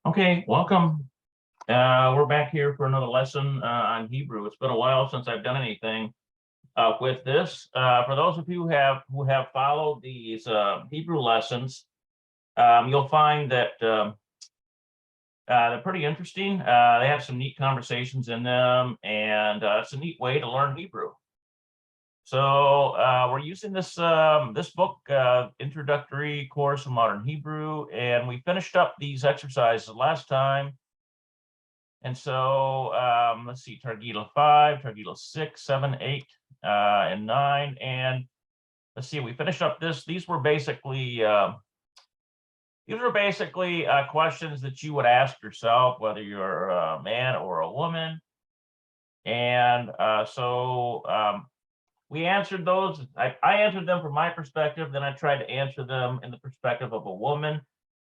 Okay, welcome. We're back here for another lesson on Hebrew. It's been a while since I've done anything with this. For those of you who have followed these Hebrew lessons, you'll find that they're pretty interesting. They have some neat conversations in them, and it's a neat way to learn Hebrew. So we're using this this book, Introductory Course in Modern Hebrew, and we finished up these exercises last time. And so let's see, Targila 5, Targila 6, 7, 8, and 9. And let's see, we finished up this. These were basically questions that you would ask yourself, whether you're a man or a woman. And we answered those. I answered them from my perspective, then I tried to answer them in the perspective of a woman.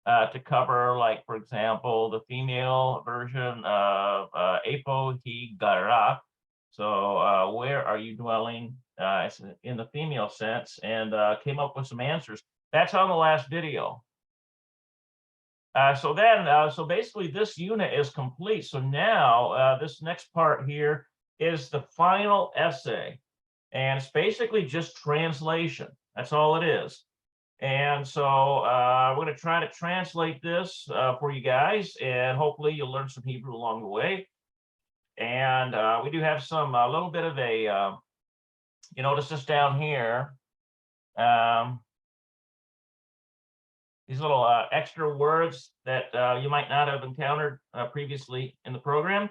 To cover, like, for example, the female version of Apo he gara. So where are you dwelling in the female sense, and came up with some answers. That's on the last video. So basically this unit is complete. So now this next part here is the final essay, and it's basically just translation. That's all it is. And so we're going to try to translate this for you guys, and hopefully you'll learn some Hebrew along the way. And we do have some a little bit of a, you notice this down here, these little extra words that you might not have encountered previously in the program.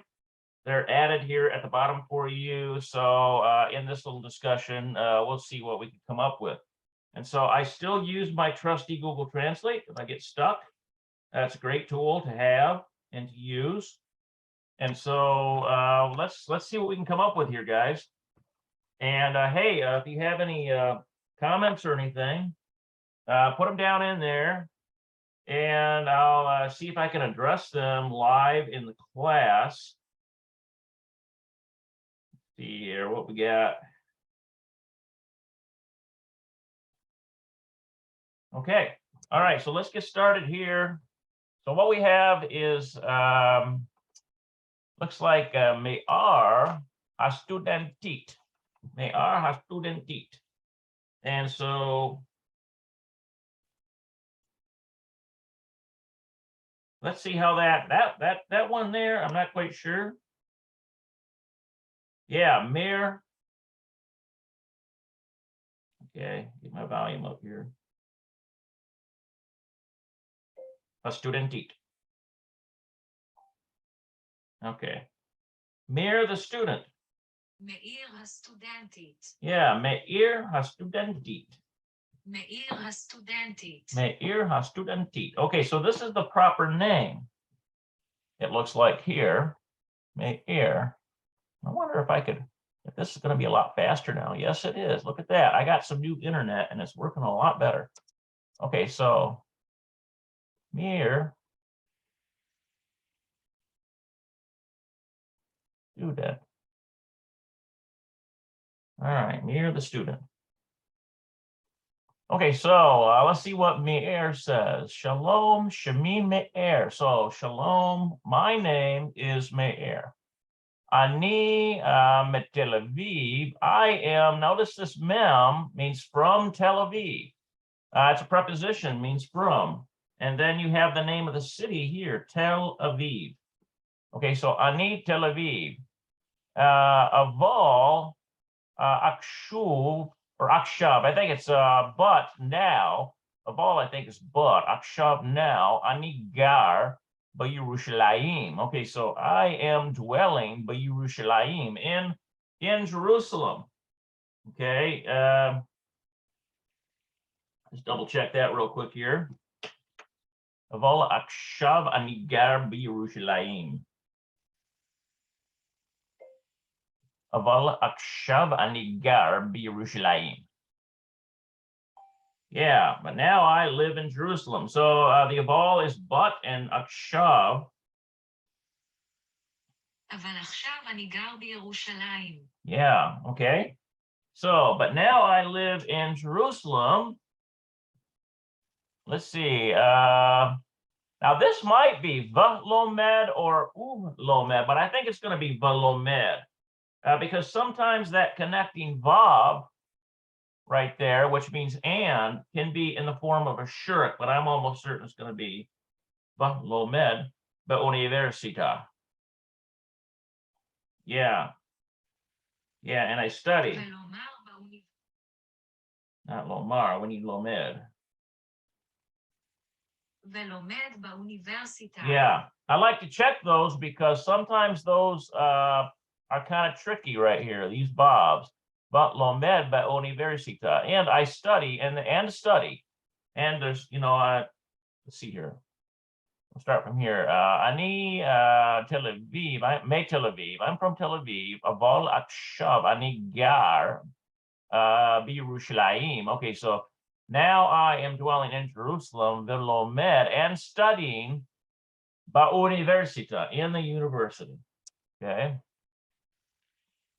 They're added here at the bottom for you. So in this little discussion, we'll see what we can come up with. And so I still use my trusty Google Translate if I get stuck. That's a great tool to have and to use. And so let's see what we can come up with here, guys. And hey, if you have any comments or anything, put them down in there, and I'll see if I can address them live in the class. Let's see here what we got. Okay, all right, so let's get started here. So what we have is, looks like me'ar hastudentit. Me'ar hastudentit. And so let's see how that one there, I'm not quite sure. Yeah, mir. Okay, get my volume up here. Hastudentit. Okay. Mir the student. Meir hastudentit. Yeah, Meir hastudentit. Meir hastudentit. Meir hastudentit. Okay, so this is the proper name. It looks like here, Meir. I wonder if this is going to be a lot faster now. Yes, it is. Look at that. I got some new internet and it's working a lot better. Okay, so Meir student. All right, Meir the student. Okay, so let's see what Meir says. Shalom, Shemi Meir. So shalom, my name is Meir. Ani Tel Aviv. I am, notice this mem means from Tel Aviv. It's a preposition, means from. And then you have the name of the city here, Tel Aviv. Okay, so Ani Tel Aviv. Aval Akshuv or Akshav. I think it's but now. Aval I think is but. Akshav now. Ani gar B'Yerushalayim. Okay, so I am dwelling B'Yerushalayim in Jerusalem. Okay, just double check that real quick here. Aval Akshav Ani gar B'Yerushalayim. Aval Akshav Ani gar B'Yerushalayim. Yeah, but now I live in Jerusalem. So the aval is but, and Akshav. אבל עכשיו אני גר בירושלים. Yeah, okay. So, but now I live in Jerusalem. Let's see. Now this might be v'lomed or ulomed, but I think it's going to be v'lomed because sometimes that connecting vav right there, which means and, can be in the form of a shurk, but I'm almost certain it's going to be v'lomed be'università. Yeah. Yeah, and I study. Not lomar, we need lomed. ולומד באוניברסיטה. Yeah, I like to check those because sometimes those are kind of tricky right here, these bobs. But lomed be'università, and I study and study. And there's, let's see here. We'll start from here. Ani Tel Aviv, Tel Aviv. I'm from Tel Aviv. Aval akshav ani gar b'Yerushalayim. Okay, so now I am dwelling in Jerusalem, v'lomed, and studying ba'università, in the university. Okay.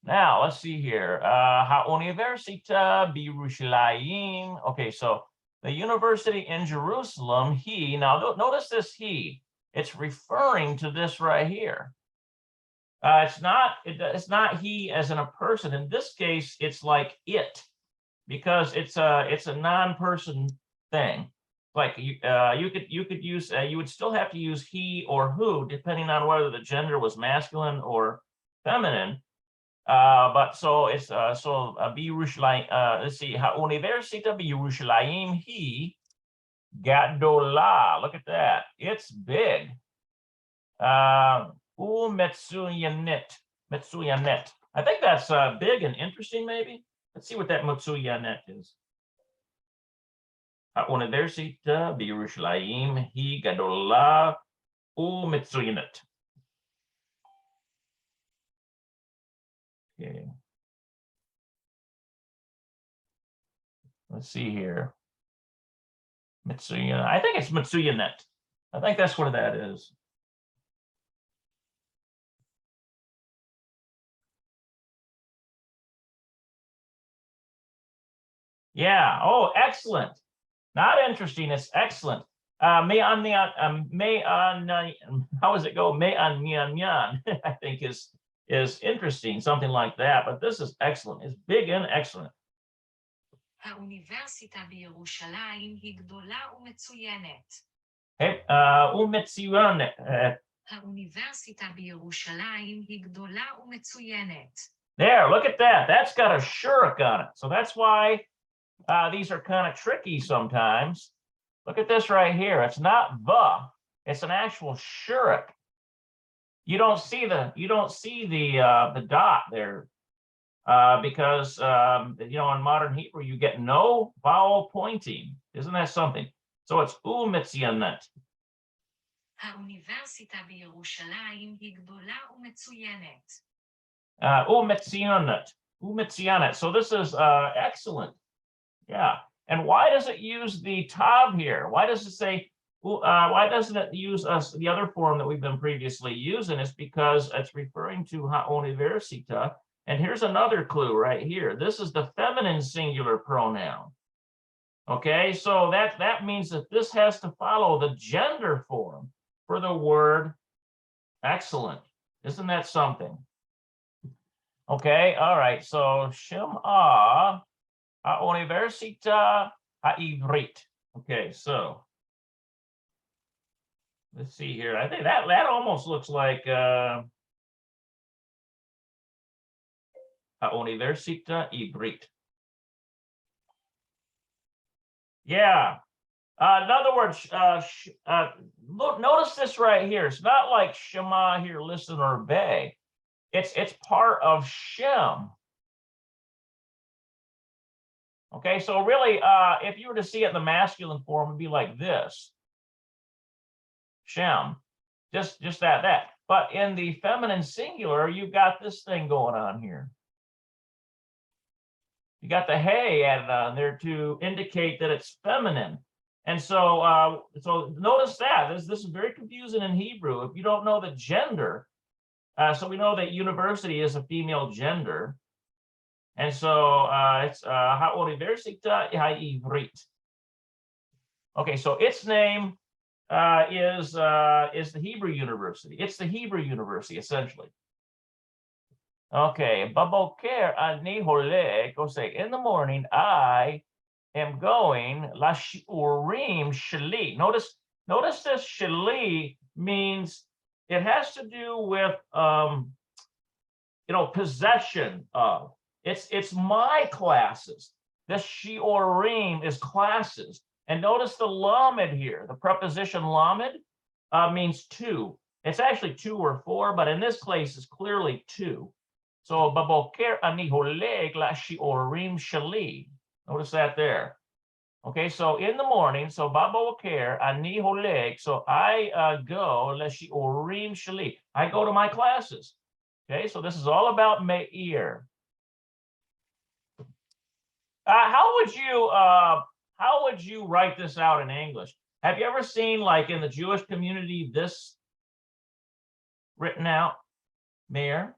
Now let's see here. Ha'università b'Yerushalayim. Okay, so the university in Jerusalem, now notice this it's referring to this right here. It's not he as in a person. In this case, it's like it, because it's a non-person thing. Like you could use, you would still have to use he or who, depending on whether the gender was masculine or feminine. But so it's b'Yerushalayim. Let's see, ha'università b'Yerushalayim hi gadola. Look at that, it's big. Metsuyanet. I think that's big and interesting. Maybe let's see what that metsuyanet is. Ha'università b'Yerushalayim hi gadola metsuyanet. Okay. Let's see here. Mitsuya. I think it's Mitsuyanet. I think that's what that is. Yeah. Oh, excellent. Not interesting. It's excellent. How does it go? I think is interesting, something like that. But this is excellent. It's big and excellent. האוניברסיטה בירושלים היא גדולה ומצוינת. ומצוינת. האוניברסיטה בירושלים היא גדולה ומצוינת. There, look at that. That's got a shurk on it. So that's why these are kind of tricky sometimes. Look at this right here. It's not it's an actual shurk. You don't see the dot there because in modern Hebrew you get no vowel pointing. Isn't that something? So it's umetzianet. האוניברסיטה בירושלים היא גדולה ומצוינת. Umetzianet. So this is excellent. Yeah. And why does it use the tav here? Why does it say? Why doesn't it use the other form that we've been previously using? It's because it's referring to ha'università. And here's another clue right here. This is the feminine singular pronoun. Okay, so that means that this has to follow the gender form for the word excellent. Isn't that something? Okay, all right. So Shema ha'università ha'ivrit. Okay, so let's see here. I think that almost looks like ha'università ivrit. Yeah. In other words, look, notice this right here. It's not like Shema here, listen or obey. It's part of Shem. Okay, so really, if you were to see it in the masculine form, it'd be like this. Shem, just that. But in the feminine singular, you've got this thing going on here. You got the hey added on there to indicate that it's feminine. And so notice that this is very confusing in Hebrew if you don't know the gender. So we know that university is a female gender. And so it's ha'università ha'ivrit. Okay, so its name is the Hebrew University. It's the Hebrew University, essentially. Okay, baboker ani holek, go say, in the morning, I am going, la shiurim shali. Notice this shali means it has to do with, possession of. It's my classes. This shiurim is classes. And notice the lamed here, the preposition lamed means two. It's actually two or four, but in this case, it's clearly two. So, baboker ani holeg la shiurim shali. Notice that there. Okay, so in the morning, so baboker ani holeg, so I go la shiurim shali. I go to my classes. Okay, so this is all about me'ir. How would you write this out in English? Have you ever seen, like in the Jewish community, this written out, Meir?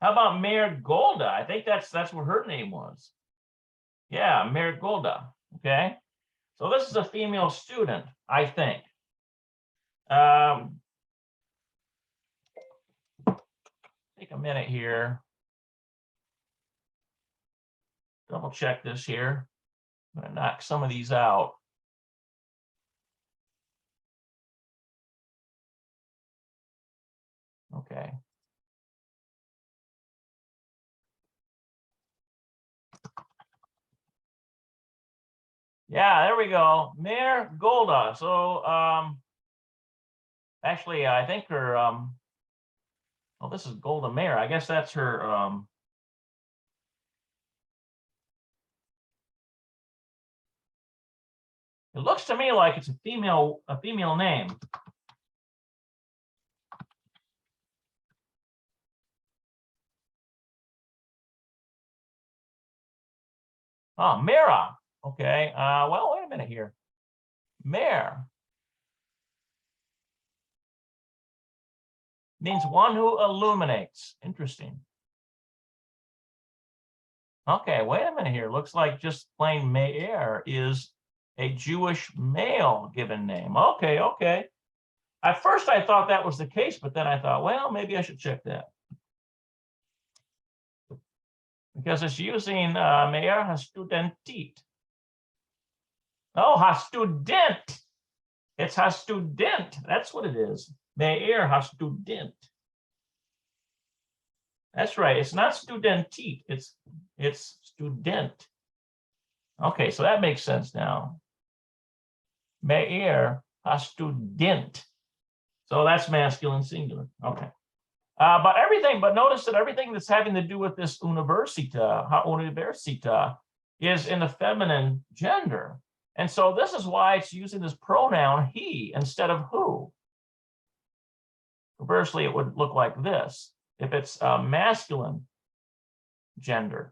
How about Meir Golda? I think that's what her name was. Yeah, Meir Golda. Okay, so this is a female student, I think. Take a minute here. Double check this here. I'm going to knock some of these out. Okay. Yeah, there we go. Meir Golda. So actually, I think her well, this is Golda Meir. I guess that's her it looks to me like it's a female name. Oh, Mira. Okay. Well, wait a minute here. Meir means one who illuminates. Interesting. Okay, wait a minute here. Looks like just plain Meir is a Jewish male given name. Okay, okay. At first I thought that was the case, but then I thought, well, maybe I should check that. Because it's using Meir HaStudentit. Oh, HaStudent. It's HaStudent. That's what it is. Meir HaStudent. That's right. It's not studentit. It's student. Okay, so that makes sense now. Meir HaStudent. So that's masculine singular. Okay. But notice that everything that's having to do with this universita is in the feminine gender. And so this is why it's using this pronoun he instead of who. Conversely, it would look like this if it's masculine gender.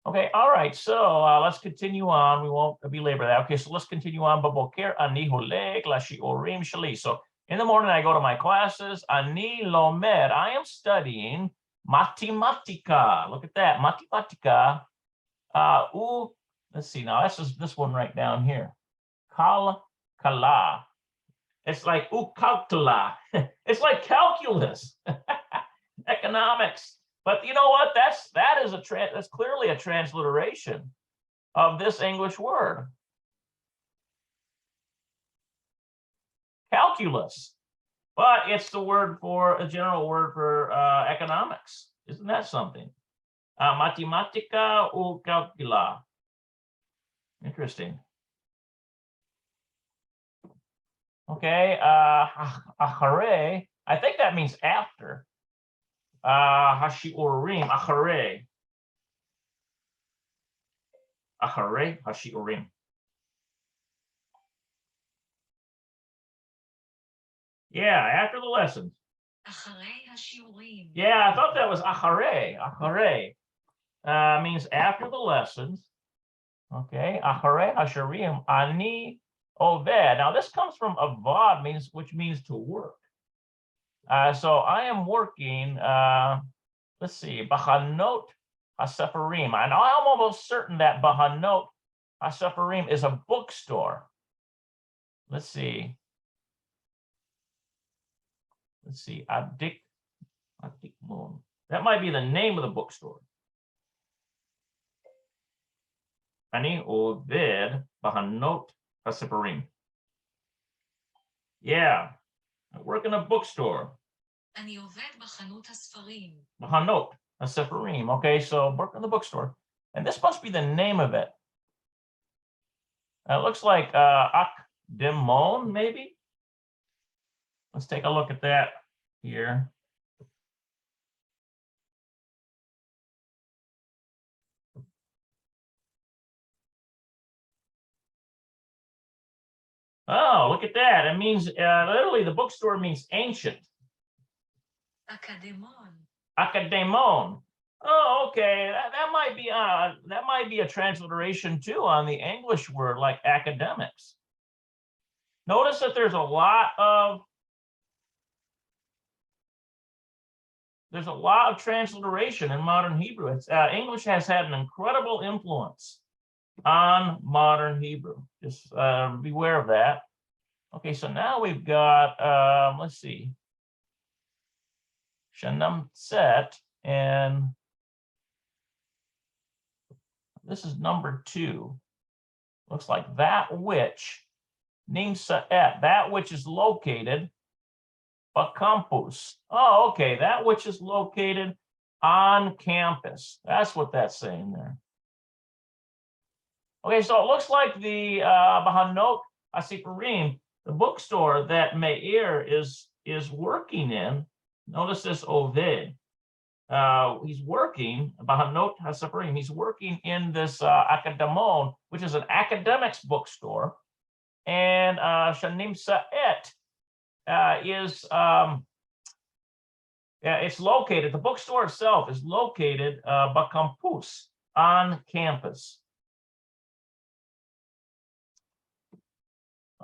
Okay, all right, so let's continue on. We won't belabor that. Okay, so let's continue on. Baboker ani holeg la shiurim shali. So in the morning, I go to my classes. Ani lomed, I am studying matematika. Look at that, matematika. Let's see now, this one right down here. Kala. It's like calcula. It's like calculus, economics. But you know what? That's clearly a transliteration of this English word. Calculus. But it's the word for a general word for economics. Isn't that something? Matematica ou calcula. Interesting. Okay, achare, I think that means after. Hashiurim, achare. Achare, hashiurim. Yeah, after the lessons. אחרי השיעורים. Yeah, I thought that was achare. Achare means after the lessons. Okay, achare hashirim ani oved. Now this comes from avad, which means to work. So I am working. Let's see, bahanot hasefarim. And I'm almost certain that bahanot HaSefarim is a bookstore. Let's see. Adik Moon. That might be the name of the bookstore. Ani Oved Bahanot HaSefarim. Yeah, I work in a bookstore. אני עובד בחנות הספרים. Bahanot HaSefarim. Okay, so work in the bookstore. And this must be the name of it. It looks like Akdemon, maybe? Let's take a look at that here. Oh, look at that. It means, literally, the bookstore means ancient. אקדמון. Akademon. Oh, okay. That might be a transliteration too on the English word, like academics. Notice that there's a lot of transliteration in modern Hebrew. It's English has had an incredible influence on modern Hebrew. Just beware of that. Okay, so now we've got let's see, Shanam Set, and this is number 2. Looks like that which Nimsaet, that which is located campus. Oh, okay, that which is located on campus. That's what that's saying there. Okay, so it looks like the Bahanot HaSefarim, the bookstore that Meir is working in. Notice this Oved. He's working, Bahanot HaSefarim, he's working in this Akademon, which is an academics bookstore. And Shanim Sa'et is, it's located, the bookstore itself is located Bakampus, on campus.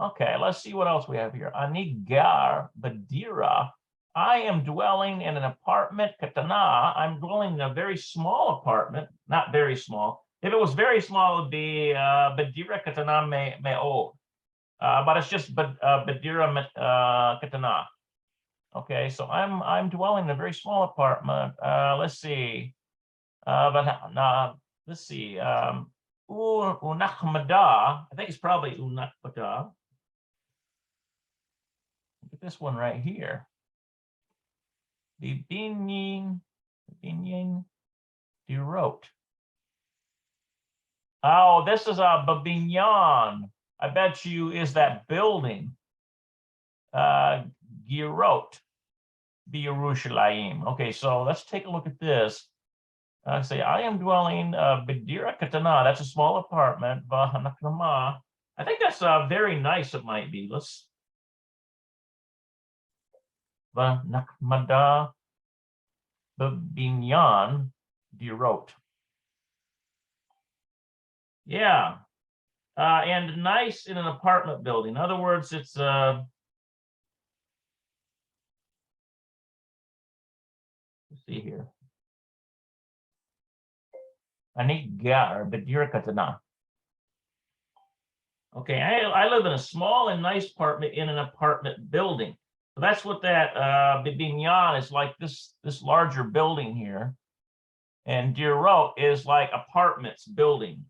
Okay, let's see what else we have here. Anigar Badira. I am dwelling in an apartment, Katana. I'm dwelling in a very small apartment, not very small. If it was very small, it would be Badira Katana Me'od. But it's just Badira Katana. Okay, so I'm dwelling in a very small apartment. Let's see. Let's see. Unachmada. I think it's probably Unachmada. Look at this one right here. Bibinyin Dirot. Oh, this is a Babinyan. I bet you is that building. Girot, Yerushalayim. Okay, so let's take a look at this. Say, I am dwelling Bidira Katana. That's a small apartment. Vahanakama. I think that's very nice. It might be. Let's. Vanakmada Babinyan Dirot. Yeah. And nice in an apartment building. In other words, it's let's see here. Anigar Badira Katana. Okay, I live in a small and nice apartment in an apartment building. So that's what that Bibinyan is like, this larger building here. And Dirot is like apartments building.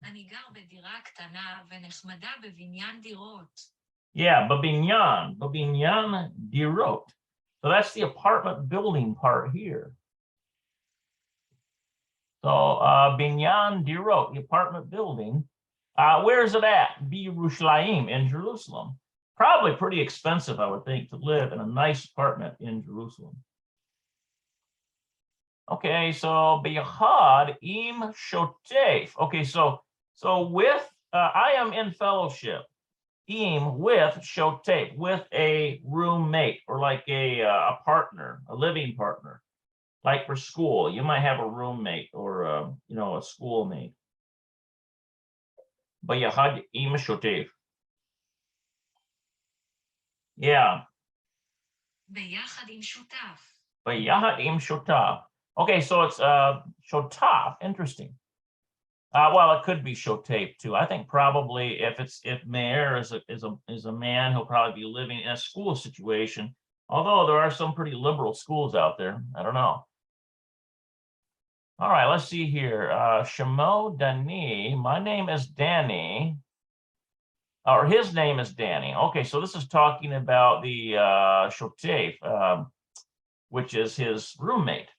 אני גר בדירה קטנה ונחמדה בבניין דירות. Yeah, Babinyan Dirot. So that's the apartment building part here. So Binyan Dirot, the apartment building. Where is it at? Yerushalayim, in Jerusalem. Probably pretty expensive, I would think, to live in a nice apartment in Jerusalem. Okay, so Biyahad im Shotef. Okay, so with I am in fellowship. Im with Shotef, with a roommate, or like a partner, a living partner. Like for school, you might have a roommate or a schoolmate. Bayahad im Shotef. Yeah. ביחד עם שותף. Bayahad im Shotaf. Okay, so it's shotaf. Interesting. Well, it could be shotape too. I think probably if Meir is a man, he'll probably be living in a school situation. Although there are some pretty liberal schools out there. I don't know. All right, let's see here. Shamo Dani. My name is Danny. Or his name is Danny. Okay, so this is talking about the shotef, which is his roommate.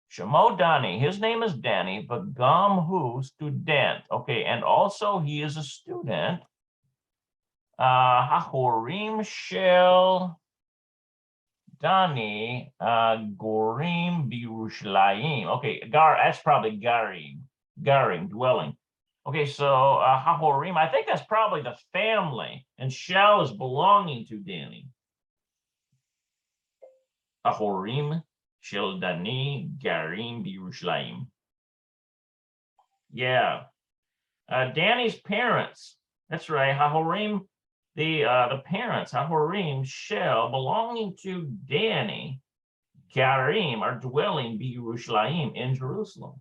Shamo Dani, his name is Danny, but Gamhu student. Okay, and also he is a student. Hahorim shel Dani Gorim Birushalayim. Okay, that's probably Garim, dwelling. Okay, so Hahorim, I think that's probably the family, and Shel is belonging to Danny. Hahorim shel Dani Garim Birushalayim. Yeah. Danny's parents. That's right. Hahorim, the parents, Hahorim, Shel, belonging to Danny, Garim, are dwelling Yerushalayim in Jerusalem.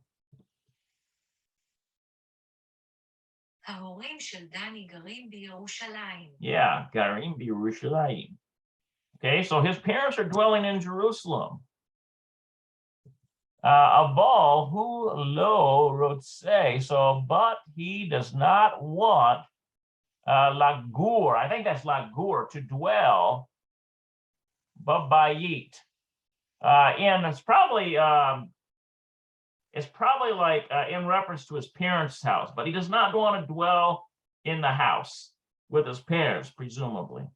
ההורים של דני גרים בירושלים. Yeah, Garim Yerushalayim. Okay, so his parents are dwelling in Jerusalem. Aval hu lo rotse, so but he does not want lagur. I think that's lagur, to dwell. Babayit, and it's probably like in reference to his parents' house, but he does not want to dwell in the house with his parents, presumably.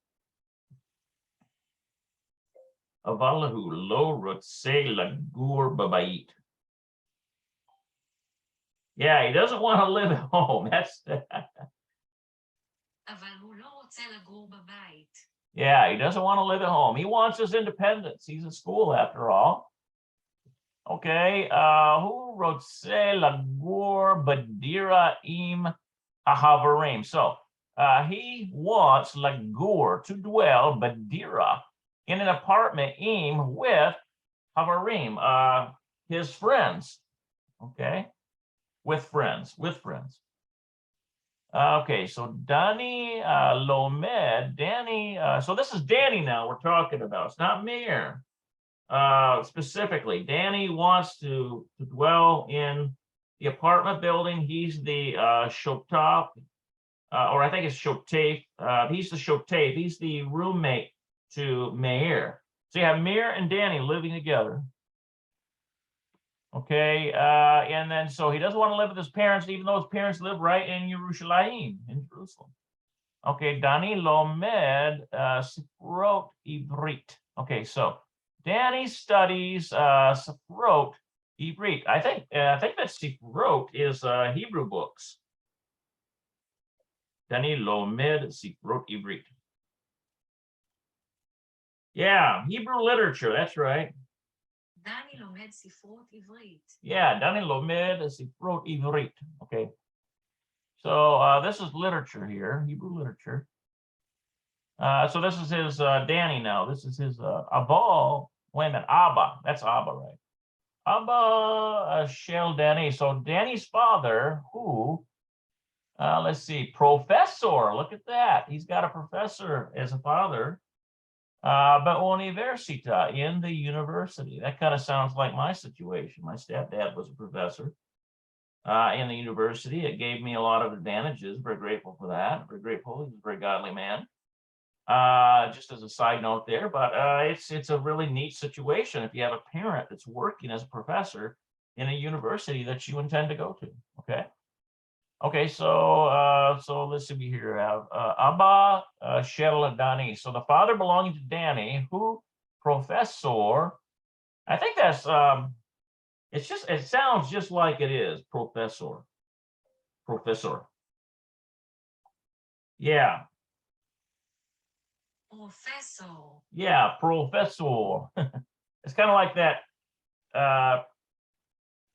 Avalahu lo rotse lagur babayit. Yeah, he doesn't want to live at home. That's אבל הוא לא רוצה לגור בבית. yeah, he doesn't want to live at home. He wants his independence. He's in school after all. Okay, who rotse lagur badira im ahavarim. So he wants lagur, to dwell, badira, in an apartment im with havarim, his friends. Okay, with friends. Okay, so Danny Lomed, Danny, so this is Danny now we're talking about. It's not Meir. Specifically, Danny wants to dwell in the apartment building. He's the shotaf, or I think it's shotef. He's the shotef. He's the roommate to Meir. So you have Meir and Danny living together. Okay, and then so he doesn't want to live with his parents, even though his parents live right in Yerushalayim, in Jerusalem. Okay, Dani lomed sifrot ivrit. Okay, so Danny studies sifrot ivrit. I think that sifrot is Hebrew books. Dani lomed sifrot ivrit. Yeah, Hebrew literature. That's right. דני לומד ספרות עברית. Yeah, Dani lomed sifrot ivrit. Okay. So this is literature here, Hebrew literature. So this is his Danny now. This is his Abba. Wait a minute, Abba. That's Abba, right? Abba Shel Danny. So Danny's father, who, let's see, professor. Look at that. He's got a professor as a father. But universita, in the university. That kind of sounds like my situation. My stepdad was a professor in the university. It gave me a lot of advantages. Very grateful for that. Very grateful. He's a very godly man. Just as a side note there, but it's a really neat situation if you have a parent that's working as a professor in a university that you intend to go to. Okay, so so let's see here. Abba Shel Dani. So the father belonging to Danny, who professor. I think that's it sounds just like it is, professor. Yeah. Professor. Yeah, professor. It's kind of like that.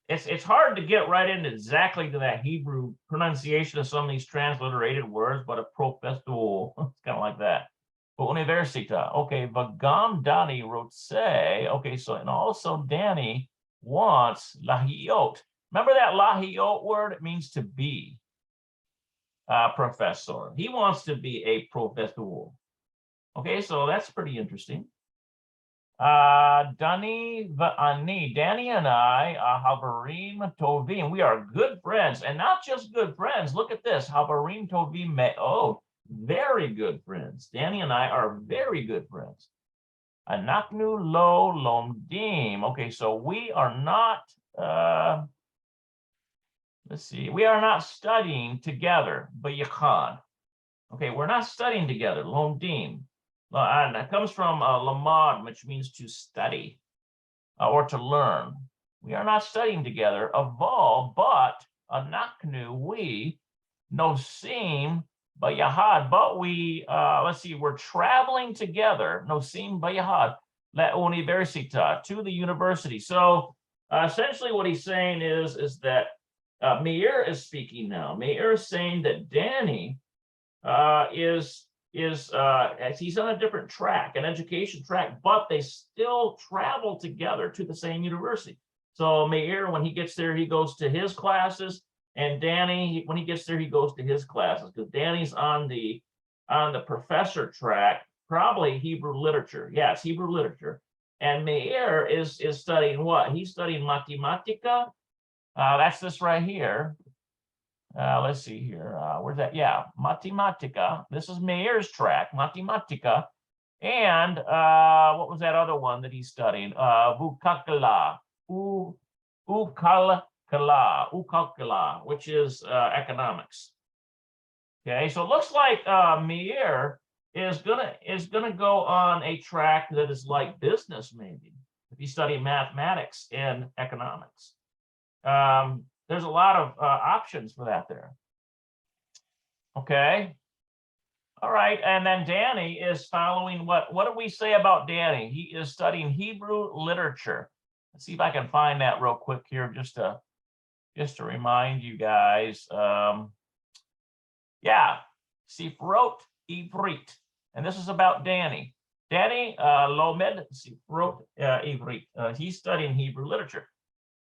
It's hard to get right into exactly to that Hebrew pronunciation of some of these transliterated words, but a professor, it's kind of like that. But universita. Okay, Vagam Dani wrote say. Okay, so and also Danny wants lahiot. Remember that lahiot word? It means to be. Professor. He wants to be a professor. Okay, so that's pretty interesting. Danny and I, Havarim Tovim, we are good friends, and not just good friends. Look at this, Havarim Tovim Me'od, very good friends. Danny and I are very good friends. Anaknu lo lomdim. Okay, so we are not, let's see, we are not studying together, Bayachad. Okay, we're not studying together, lomdim. And that comes from lamad, which means to study or to learn. We are not studying together, aval, but anaknu, we, nosim bayahad, but we, let's see, we're traveling together, nosim bayahad, la universita, to the university. So essentially what he's saying is that Meir is speaking now. Meir is saying that Danny is as he's on a different track, an education track, but they still travel together to the same university. So Meir, when he gets there, he goes to his classes, and Danny, when he gets there, he goes to his classes, because Danny's on the professor track, probably Hebrew literature. Yes, Hebrew literature. And Meir is studying what? He's studying mathematica. That's this right here. Let's see here. Where's that? Yeah, mathematica. This is Meir's track, mathematica. And what was that other one that he's studying? Vukakala, ukalkala, which is economics. Okay, so it looks like Meir is gonna go on a track that is like business, maybe, if you study mathematics and economics. There's a lot of options for that there. Okay. All right, and then Danny is following what do we say about Danny? He is studying Hebrew literature. Let's see if I can find that real quick here, just to remind you guys. Yeah, Sifrot Ivrit, and this is about Danny. Danny Lomed Sifrot Ivrit. He's studying Hebrew literature.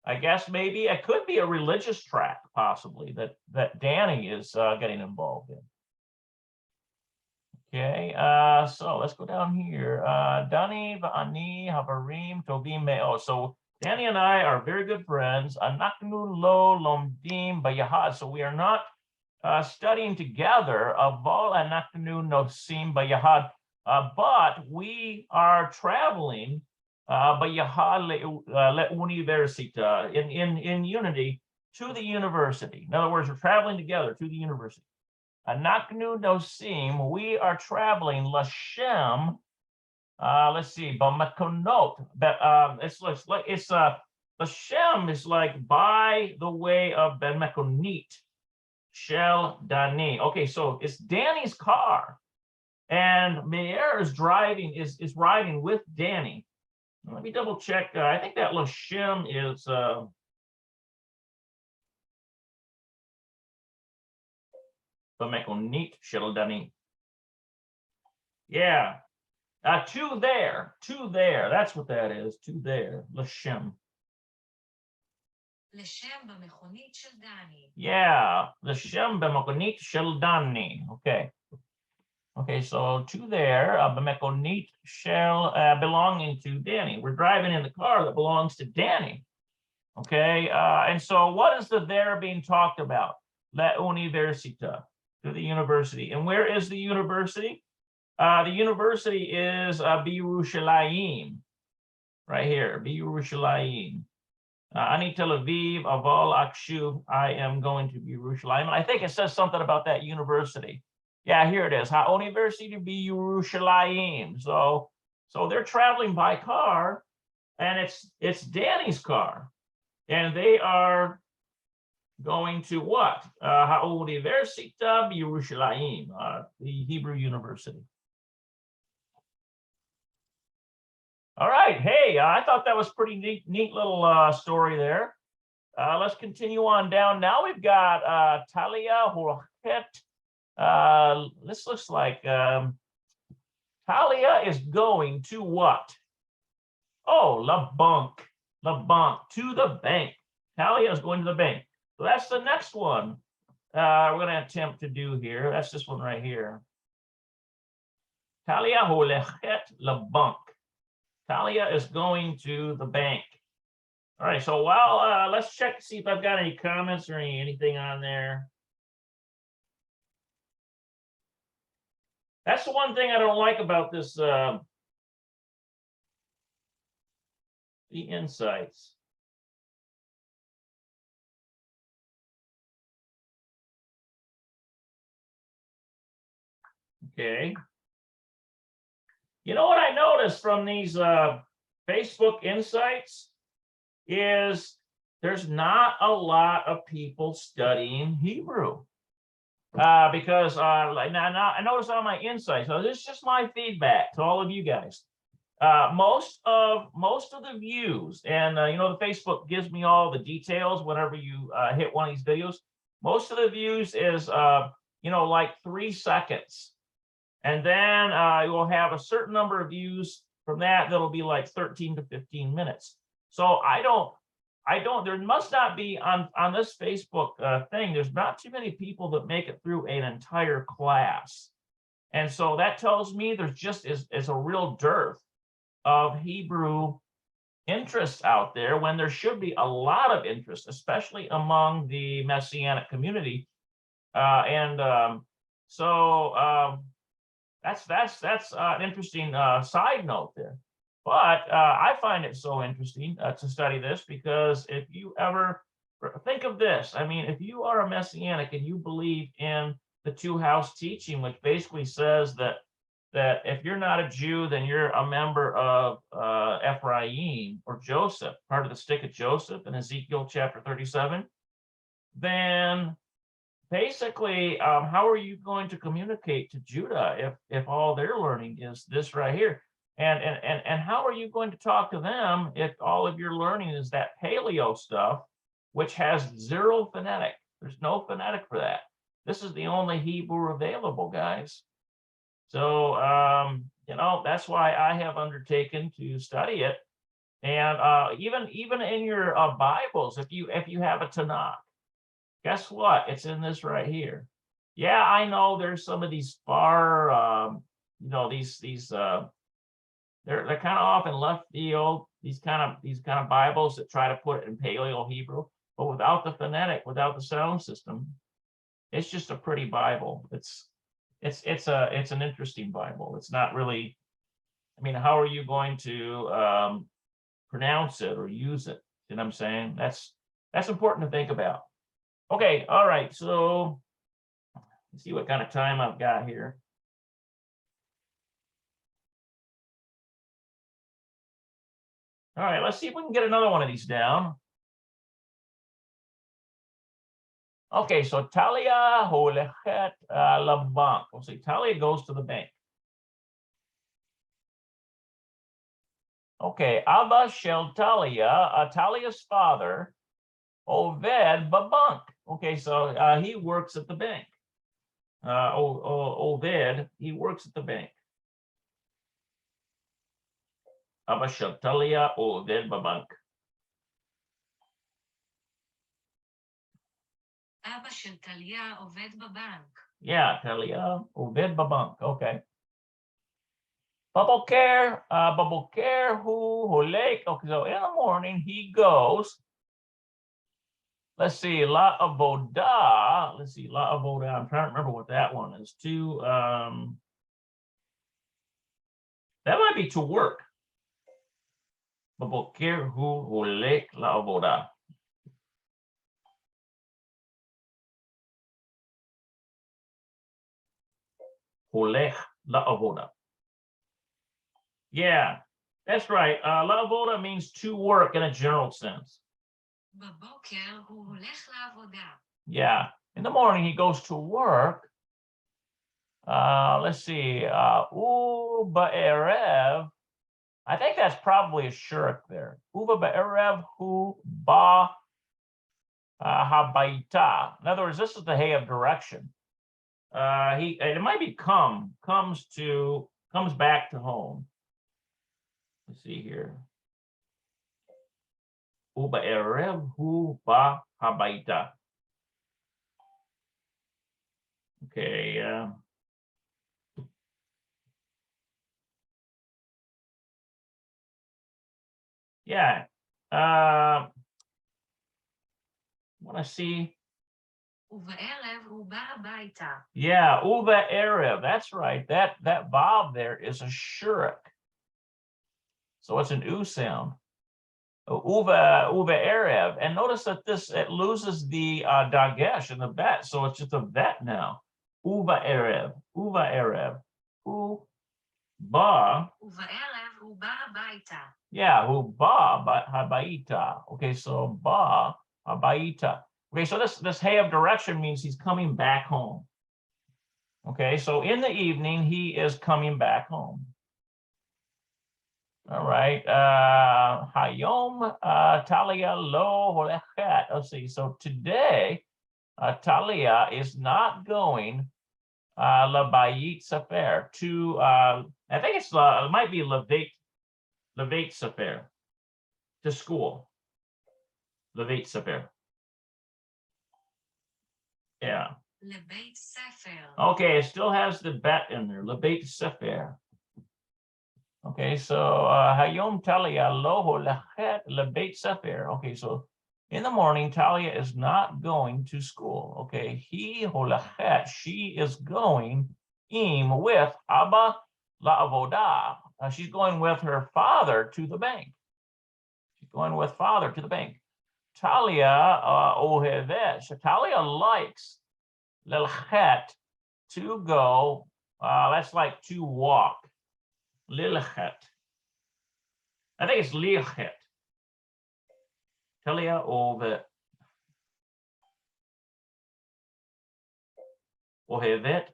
I guess maybe it could be a religious track, possibly, that Danny is getting involved in. Okay, so let's go down here. Dani, Va'ani, Havarim, Tovim, Meo. So Danny and I are very good friends. Anaknu lo lomdim bayahad. So we are not studying together. Aval anaknu nosim bayahad. But we are traveling bayahad le universita, in unity, to the university. In other words, we're traveling together to the university. Anaknu nosim, we are traveling lashem. Let's see, bamakonot. It's lashem is like by the way of ben mekonit, shel dani. Okay, so it's Danny's car, and Meir is driving, is riding with Danny. Let me double check. I think that lashem is. Bamakonit shel dani. Yeah. To there. That's what that is. To there. Lashem. לשם במכונית של דני. Yeah. Lashem b'mekonit shel dani. Okay. Okay, so to there, b'mekonit shel, belonging to Danny. We're driving in the car that belongs to Danny. Okay, and so what is the there being talked about? La universita, to the university. And where is the university? The university is B'Yerushalayim, right here, B'Yerushalayim. Ani Tel Aviv, Aval Akshuv, I am going to Yerushalayim. I think it says something about that university. Yeah, here it is, HaUniversity B'Yerushalayim. So they're traveling by car, and it's Danny's car, and they are going to what? HaUniversita B'Yerushalayim, the Hebrew University. All right, hey, I thought that was pretty neat little story there. Let's continue on down. Now we've got Talia Horchet. This looks like Talia is going to what? Oh, La לבנק, to the bank. Talia is going to the bank. So that's the next one we're going to attempt to do here. That's this one right here. Talia הולכת לבנק. Talia is going to the bank. All right, so while let's check to see if I've got any comments or anything on there. That's the one thing I don't like about this, the insights. Okay. You know what I noticed from these Facebook insights is there's not a lot of people studying Hebrew. Because like now I notice on my insights, so this is just my feedback to all of you guys. Most of the views, and you know, the Facebook gives me all the details whenever you hit one of these videos. Most of the views is you know, like 3 seconds, and then you will have a certain number of views from that that'll be like 13 to 15 minutes. So I don't, there must not be on this Facebook thing, there's not too many people that make it through an entire class. And so that tells me there's just is a real dearth of Hebrew interest out there, when there should be a lot of interest, especially among the Messianic community. So that's an interesting side note there. But I find it so interesting to study this, because if you ever think of this, I mean, if you are a Messianic and you believe in the two-house teaching, which basically says that if you're not a Jew, then you're a member of Ephraim or Joseph, part of the stick of Joseph in Ezekiel chapter 37, then basically, how are you going to communicate to Judah if all they're learning is this right here? And how are you going to talk to them if all of your learning is that paleo stuff, which has 0 phonetic? There's no phonetic for that. This is the only Hebrew available, guys. So you know, that's why I have undertaken to study it. And even in your Bibles, if you have a Tanakh, guess what? It's in this right here. Yeah, I know there's some of these far, you know, these they're kind of off in left field. These kind of Bibles that try to put it in Paleo Hebrew, but without the phonetic, without the sound system, it's just a pretty Bible. It's an interesting Bible. It's not really. I mean, how are you going to pronounce it or use it? You know what I'm saying? That's important to think about. Okay, all right, so let's see what kind of time I've got here. All right, let's see if we can get another one of these down. Okay, so Talia holechet לבנק. We'll say Talia goes to the bank. Okay, Abba shel Talia, Talia's father, Oved b'bank. Okay, so he works at the bank. Oved, he works at the bank. Abba shel Talia Oved b'bank. אבא של טליה עובד בבנק. Yeah, Talia Oved b'bank. Okay. Baboker, hu holek. Okay, so in the morning he goes. Let's see, la avoda. Let's see, la avoda. I'm trying to remember what that one is. That might be to work. Baboker hu holek la avoda. Holech la avoda. Yeah, that's right. La avoda means to work in a general sense. בבוקר הוא הולך לעבודה. Yeah, in the morning he goes to work. Let's see, ba'erev. I think that's probably a shirk there. Uva ba'erev hu ba habaita. In other words, this is the hay of direction. It might be comes back to home. Let's see here. ובערב הוא בא הביתה. Okay. Yeah. Want to see? ובערב הוא בא הביתה. Yeah, ובערב. That's right. That Bob there is a shuruk. So it's an U sound. Uva and notice that it loses the dagesh in the bet, so it's just a vet now. Uva erev, ba. ובערב הוא בא הביתה. Yeah, ba habaita. Okay, so ba habaita. Okay, so this hay of direction means he's coming back home. Okay, so in the evening he is coming back home. All right. Hayom Talia lo holechet. Let's see. So today, Talia is not going labayit sefer to. I think it might be levate sefer to school. Levate sefer. Yeah. לבית ספר. Okay, it still has the bet in there. Levate sefer. Okay, so Hayom Talia lo holechet lebeit sefer. Okay, so in the morning, Talia is not going to school. Okay, he holechet, she is going with Abba la'avodah. She's going with her father to the bank. She's going with father to the bank. Talia ohevet. So Talia likes lelchet to go. That's like to walk. Lilchet. I think it's lilchet. Talia ohevet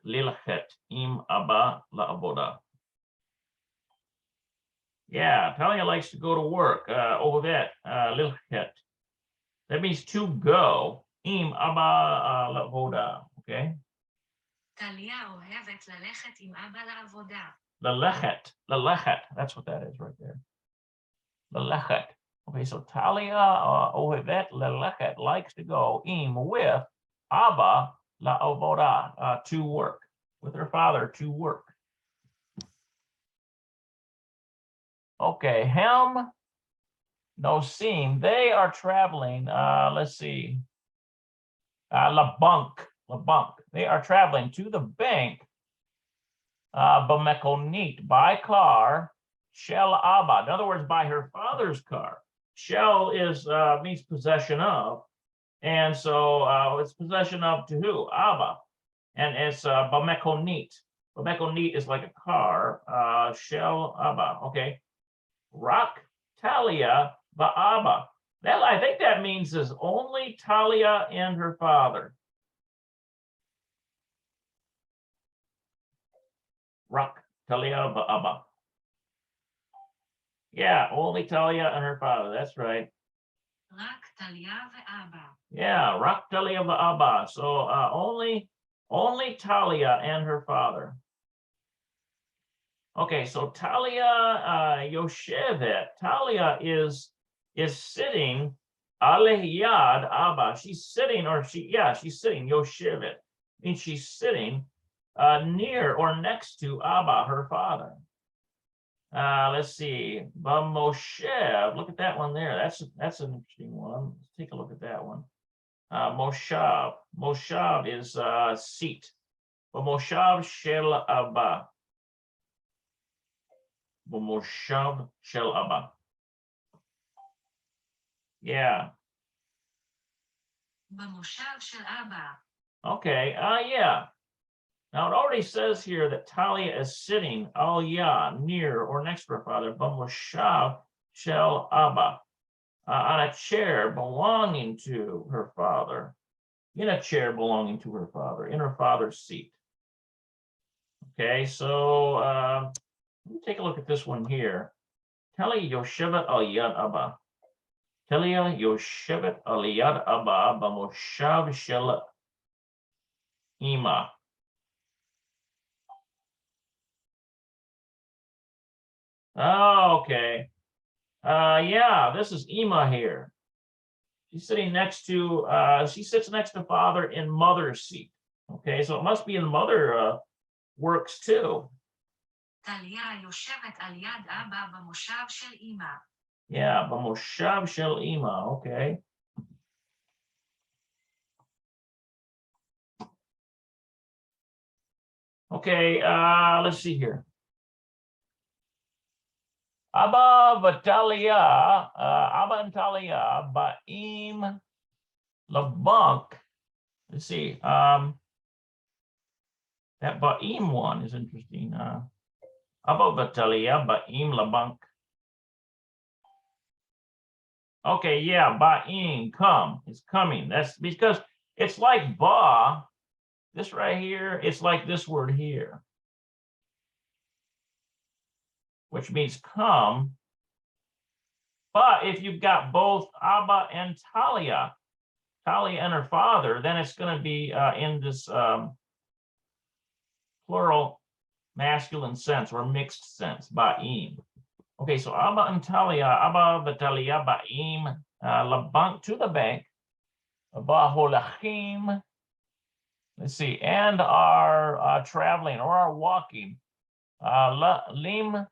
lilchet im abba la'avodah. Yeah, Talia likes to go to work. Ohevet lilchet. That means to go im abba la'avodah. Okay. טליה אוהבת ללכת עם אבא לעבודה. Lelechet. That's what that is right there. Lelechet. Okay, so Talia ohevet lelechet likes to go with Abba la'avodah to work, with her father to work. Okay, Hem Nosim, they are traveling. Let's see. LaBank. They are traveling to the bank. B'mekonit, by car, shel Abba. In other words, by her father's car. Shel is means possession of, and so it's possession of to who? Abba, and it's b'mekonit. B'mekonit is like a car. Shel Abba. Okay. Rak Talia ba'Abba. That I think that means is only Talia and her father. Rak Talia ba'Abba. Yeah, only Talia and her father. That's right. רק טליה ואבא. Yeah, Rak Talia ba'Abba. So only Talia and her father. Okay, so Talia Yoshevet. Talia is sitting aleh-yad Abba. She's sitting, she's sitting. Yoshevet means she's sitting near or next to Abba, her father. Let's see. Moshev, look at that one there. That's an interesting one. Let's take a look at that one. Moshav. Moshav is seat. Moshav shel Abba. Moshav shel Abba. Yeah. במושב של אבא. Okay. Yeah. Now it already says here that Talia is sitting near or next to her father, b'moshav shel Abba, on a chair belonging to her father, in a chair belonging to her father, in her father's seat. Okay, so let me take a look at this one here. Talia yoshevet al yad Abba. Talia yoshevet al yad Abba b'moshav shel Ima. Oh, okay. Yeah, this is Ima here. She's sitting next to, she sits next to father in mother's seat. Okay, so it must be in mother works too. טליה יושבת על יד אבא במושב של אמא. Yeah, במושב של אמא, okay. Okay, let's see here. Abba v'Talia, Abba and Talia, ba'im labunk. Let's see. That ba'im one is interesting. Abba v'Talia, ba'im labunk. Okay, yeah, ba'im, come, it's coming. That's because it's like ba, this right here, it's like this word here, which means come. But if you've got both Abba and Talia and her father, then it's going to be in this plural masculine sense or mixed sense, ba'im. Okay, so Abba and Talia, Abba v'Talia ba'im labank, to the bank, ba'holachim, let's see, and are traveling or are walking, lim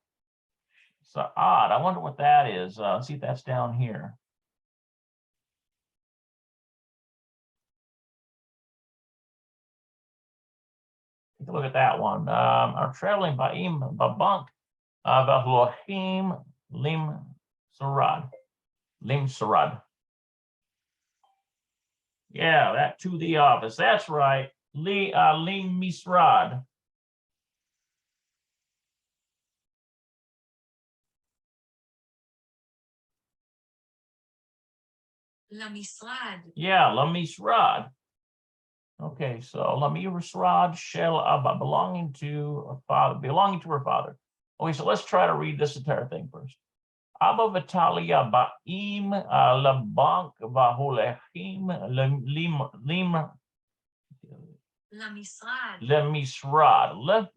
sa'ad. I wonder what that is. Let's see if that's down here. Take a look at that one. Are traveling ba'im babunk v'hlochim lim sarad. Lim sarad. Yeah, that to the office. That's right. Lim misrad. למשרד. Yeah, lamisrad. Okay, so lamisrad shel abba, belonging to a father, belonging to her father. Okay, so let's try to read this entire thing first. Abba v'Talia ba'im labank v'holechim lim למשרד.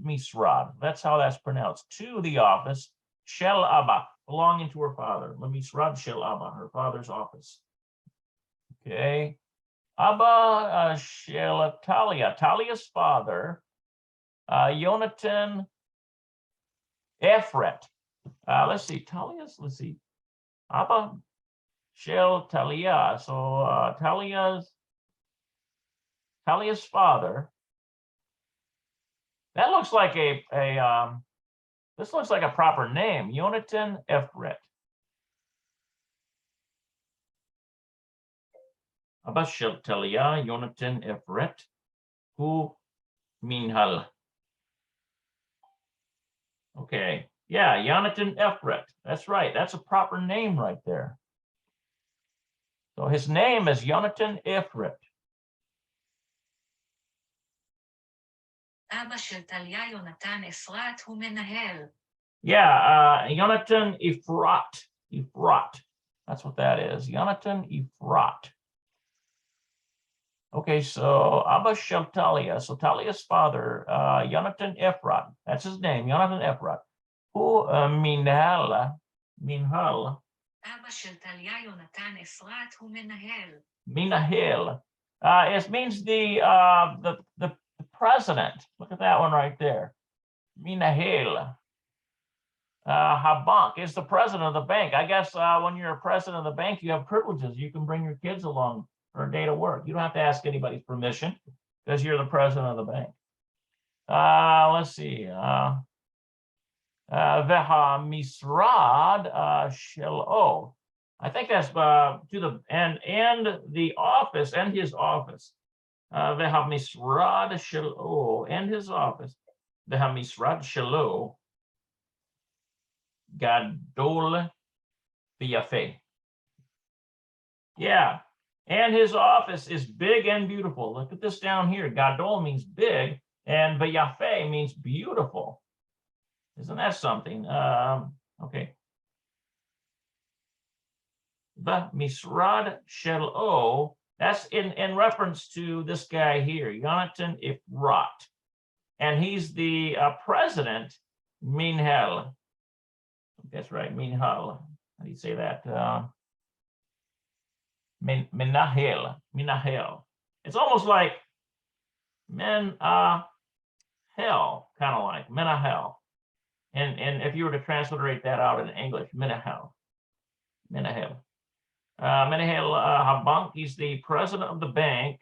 lemisrad. That's how that's pronounced. To the office, shel abba, belonging to her father. Lemisrad shel abba, her father's office. Okay. Abba shel Talia, Talia's father, Yonatan Ephret. Let's see, let's see. Abba shel Talia. So Talia's father. That looks like this looks like a proper name, Yonatan Ephret. Abba shel Talia, Yonatan Ephret, hu minhal. Okay, yeah, Yonatan Ephret. That's right. That's a proper name right there. So his name is Yonatan Ephret. אבא של טליה יונתן אפרת הוא מנהל. Yeah, Yonatan Ephrat. That's what that is. Yonatan Ephrat. Okay, so Abba shel Talia, so Talia's father, Yonatan Ephrat, that's his name, Yonatan Ephrat, who minhal. אבא של טליה יונתן אפרת הוא מנהל. Minahil. It means the president. Look at that one right there. Minahil. Habank is the president of the bank. I guess when you're a president of the bank, you have privileges. You can bring your kids along for a day to work. You don't have to ask anybody's permission because you're the president of the bank. Let's see. Veha misrad shelo. I think that's to the and the office and his office. Veha misrad shelo and his office. Veha misrad shelo gadol v'yafeh. Yeah. And his office is big and beautiful. Look at this down here. Gadol means big, and v'yafeh means beautiful. Isn't that something? Okay. The misrad shelo. That's in reference to this guy here, Yonatan Ephrat, and he's the president. Minhal. That's right, Minhal. How do you say that? Menahel. It's almost like hell, kind of like menahel. And if you were to transliterate that out in English, menahel. Menahel Habank, he's the president of the bank.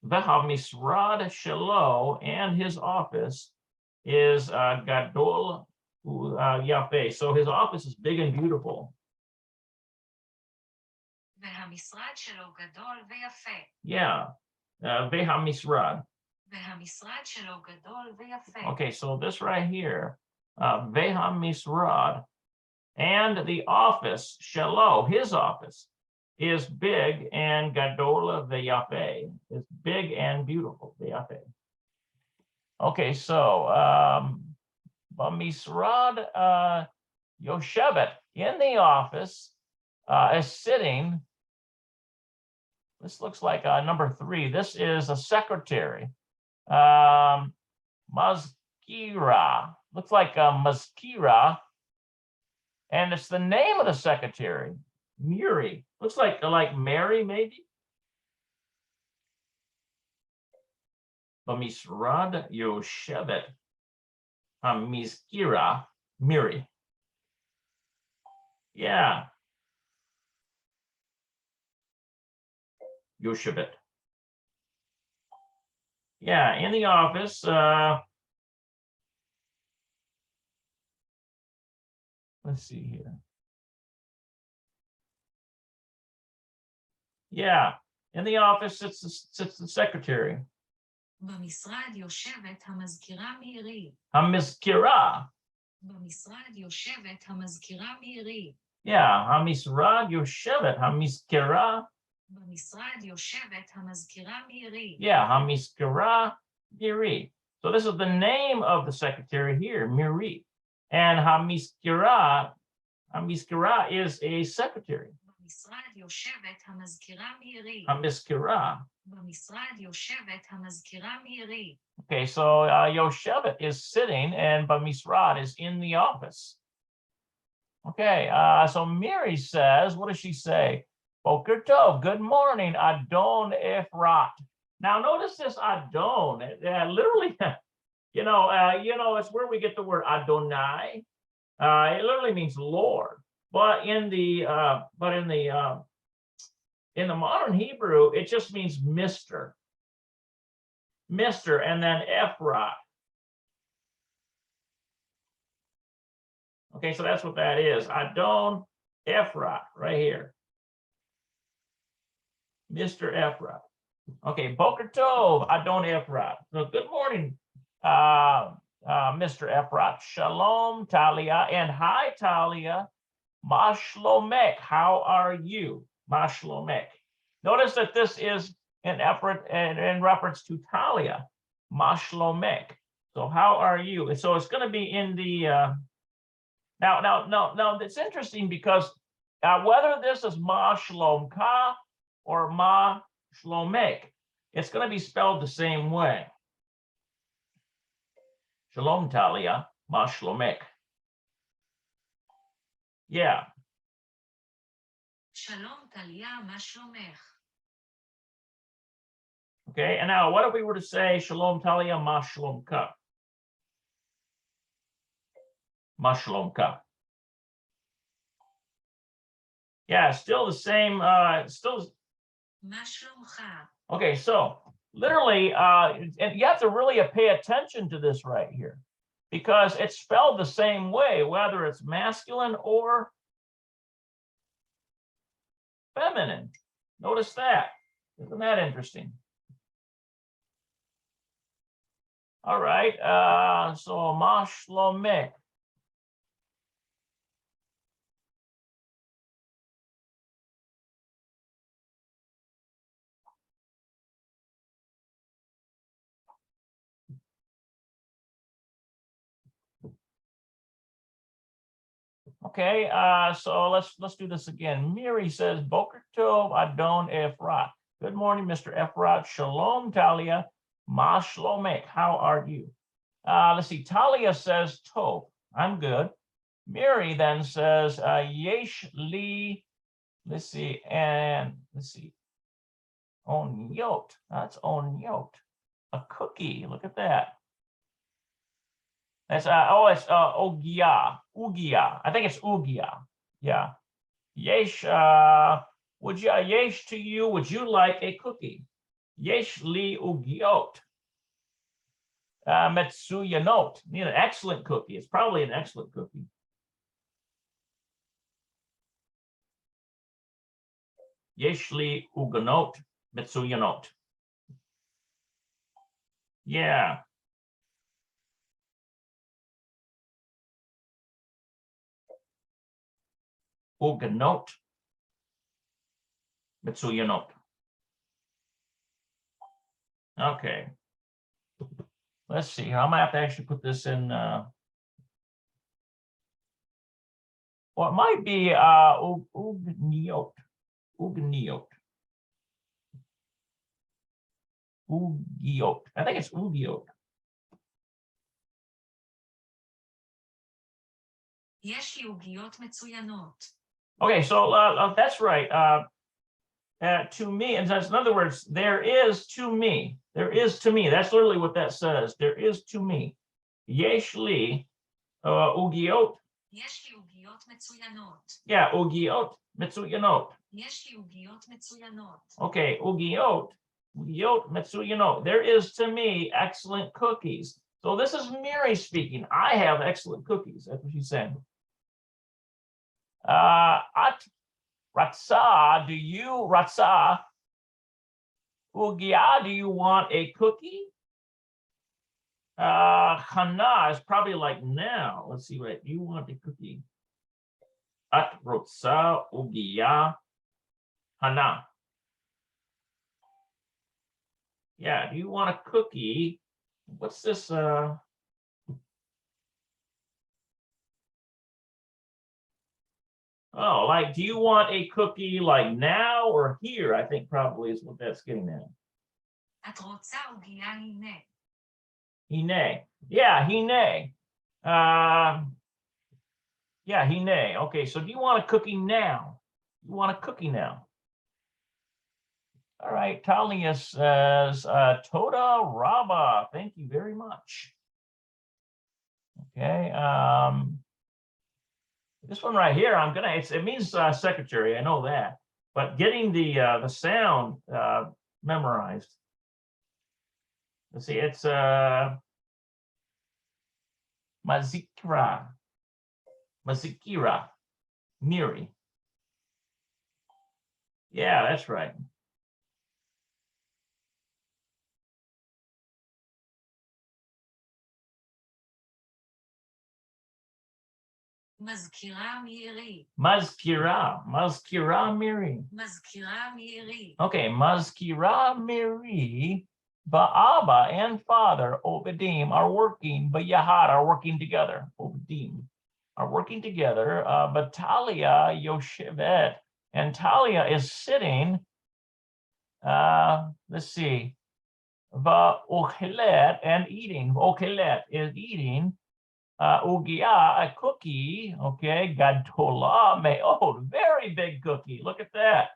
Misrad Shelo, and his office is Gadol Yafe. So his office is big and beautiful. והמשרד שלו גדול ויפה. Yeah. Misrad. והמשרד שלו גדול ויפה. Okay, so this right here, Misrad, and the office, Shelo, his office, is big and Gadol veyafe, is big and beautiful, veyafe. Okay, so Misrad Yoshevet, in the office, is sitting. This looks like number 3. This is a secretary. Mazkira. Looks like Mazkira. And it's the name of the secretary. Muri. Looks like Mary, maybe. Bamisrad Yoshevet. Mizkira. Muri. Yeah. Yoshevet. Yeah, in the office. Let's see here. Yeah, in the office sits the secretary. במשרד יושבת המזכירה מירי. המזכירה. במשרד יושבת המזכירה מירי. Yeah, המשרד יושבת המזכירה. במשרד יושבת המזכירה מירי. Yeah, המזכירה מירי. So this is the name of the secretary here, Miri. And המזכירה is a secretary. במשרד יושבת המזכירה מירי. המזכירה. במשרד יושבת המזכירה מירי. Okay, so Yoshevet is sitting and Bamisrad is in the office. Okay, so Miri says, what does she say? Boker Tov, good morning, Adon Efrat. Now notice this Adon, literally, it's where we get the word Adonai. It literally means Lord, but in the modern Hebrew, it just means Mr. Mr. and then Ephrat. Okay, so that's what that is. Adon Ephrat, right here. Mr. Ephrat. Okay, Boker Tov, Adon Ephrat. So good morning, Mr. Ephrat. Shalom, Talia, and hi, Talia. Ma shlomek, how are you? Ma shlomek. Notice that this is in reference to Talia. Ma shlomek. So how are you? And so it's going to be in the now it's interesting because whether this is Ma shlomka or Ma shlomek, it's going to be spelled the same way. Shalom Talia, Ma shlomek. Yeah. Shalom Talia, ma shlomech. Okay, and now what if we were to say Shalom Talia, Ma shlomka? Ma shlomka. Yeah, still the same, still. Ma shlomcha. Okay, so literally, and you have to really pay attention to this right here, because it's spelled the same way, whether it's masculine or feminine. Notice that. Isn't that interesting? All right, so Ma shlomek. Okay, so let's do this again. Miri says, Boker Tov Adon Efrat. Good morning, Mr. Efrat. Shalom, Talia. Ma shlomek. How are you? Let's see. Talia says, Tov. I'm good. Miri then says, Yesh li Let's see, and let's see. Onyot. That's onyot. A cookie. Look at that. That's it's ogia. Ugia. I think it's ugia. Yeah. Yesh, would you yesh to you, would you like a cookie? Yesh li ugiot. Metsuyanot. You know, excellent cookie. It's probably an excellent cookie. Yesh li uganot. Metsuyanot. Yeah. Uganot. Metsuyanot. Okay. Let's see. I'm gonna have to actually put this in. Well, it might be ugniot. Ugniot. Ugiot. I think it's ugiot. יש לי עוגיות מצוינות. Okay, so that's right. To me, and that's in other words, there is to me. There is to me. That's literally what that says. There is to me. Yesh li ugiot. יש לי עוגיות מצוינות. Yeah, ugiot metsuyanot. יש לי עוגיות מצוינות. Okay, ugiot metsuyanot. There is to me excellent cookies. So this is Mary speaking. I have excellent cookies. That's what she's saying. At ratsa, do you ratsa? Ugia, do you want a cookie? Hana is probably like now. Let's see, what do you want a cookie? At rotsa ugia hana. Yeah, do you want a cookie? What's this? Oh, like, do you want a cookie like now or here? I think probably is what that's getting at. את רוצה עוגיה הנה. Hine. Yeah, hine. Yeah, hine. Okay, so do you want a cookie now? You want a cookie now? All right, Talia says, Toda Rabba. Thank you very much. Okay. This one right here, I'm gonna. It means secretary. I know that, but getting the sound memorized. Let's see. It's Mazikira. Mazikira. Miri. Yeah, that's right. מזכירה מירי. Mazkira Miri. מזכירה מירי. Okay, Mazkira Miri, Ba'aba and father Obedim are working, but Yahad are working together. Obedim are working together. But Talia Yoshevet, and Talia is sitting. Let's see. Va'ochelet and eating. Ochelet is eating. Ugia, a cookie, okay, gadola me'od, very big cookie. Look at that.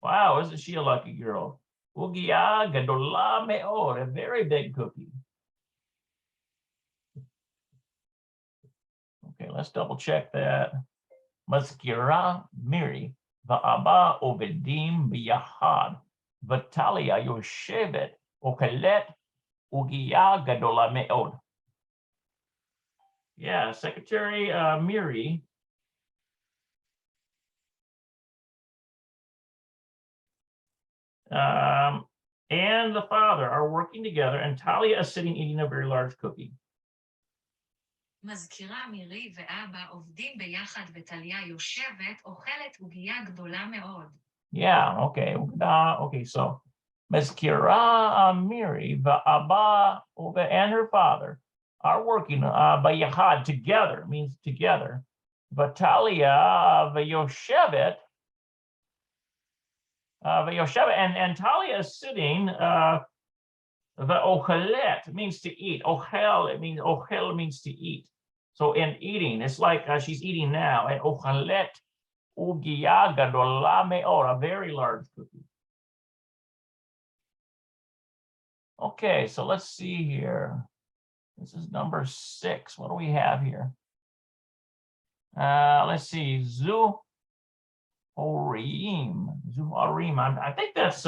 Wow, isn't she a lucky girl? Ugia, gadola me'od, a very big cookie. Okay, let's double check that. Mazkira Miri, va'aba ovedim b'yahad, v'talia yoshevet, okelet, ugia, gadola me'od. Yeah, Secretary Miri. And the father are working together, and Talia is sitting eating a very large cookie. מזכירה מירי ואבא עובדים ביחד וטליה יושבת, אוכלת עוגיה גדולה מאוד. Yeah, okay. Okay, so Mezkira Miri, Abba and her father are working bayahad together, means together. Vatalia Vayoshevet, and Talia is sitting. The ochelet means to eat. Ochel, it means ochel means to eat. So in eating, it's like she's eating now, and ochelet Ugia gadola me'od, a very large cookie. Okay, so let's see here. This is number 6. What do we have here? Let's see. Zuhorim. Zuhorim. I think that's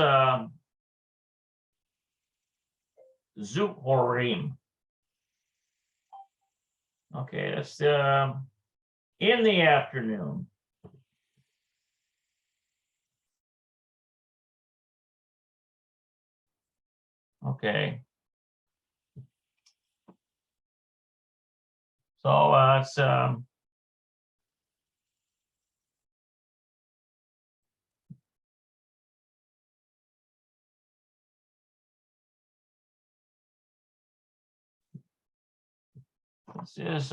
Zuhorim. Okay, that's in the afternoon. Okay. So it's this is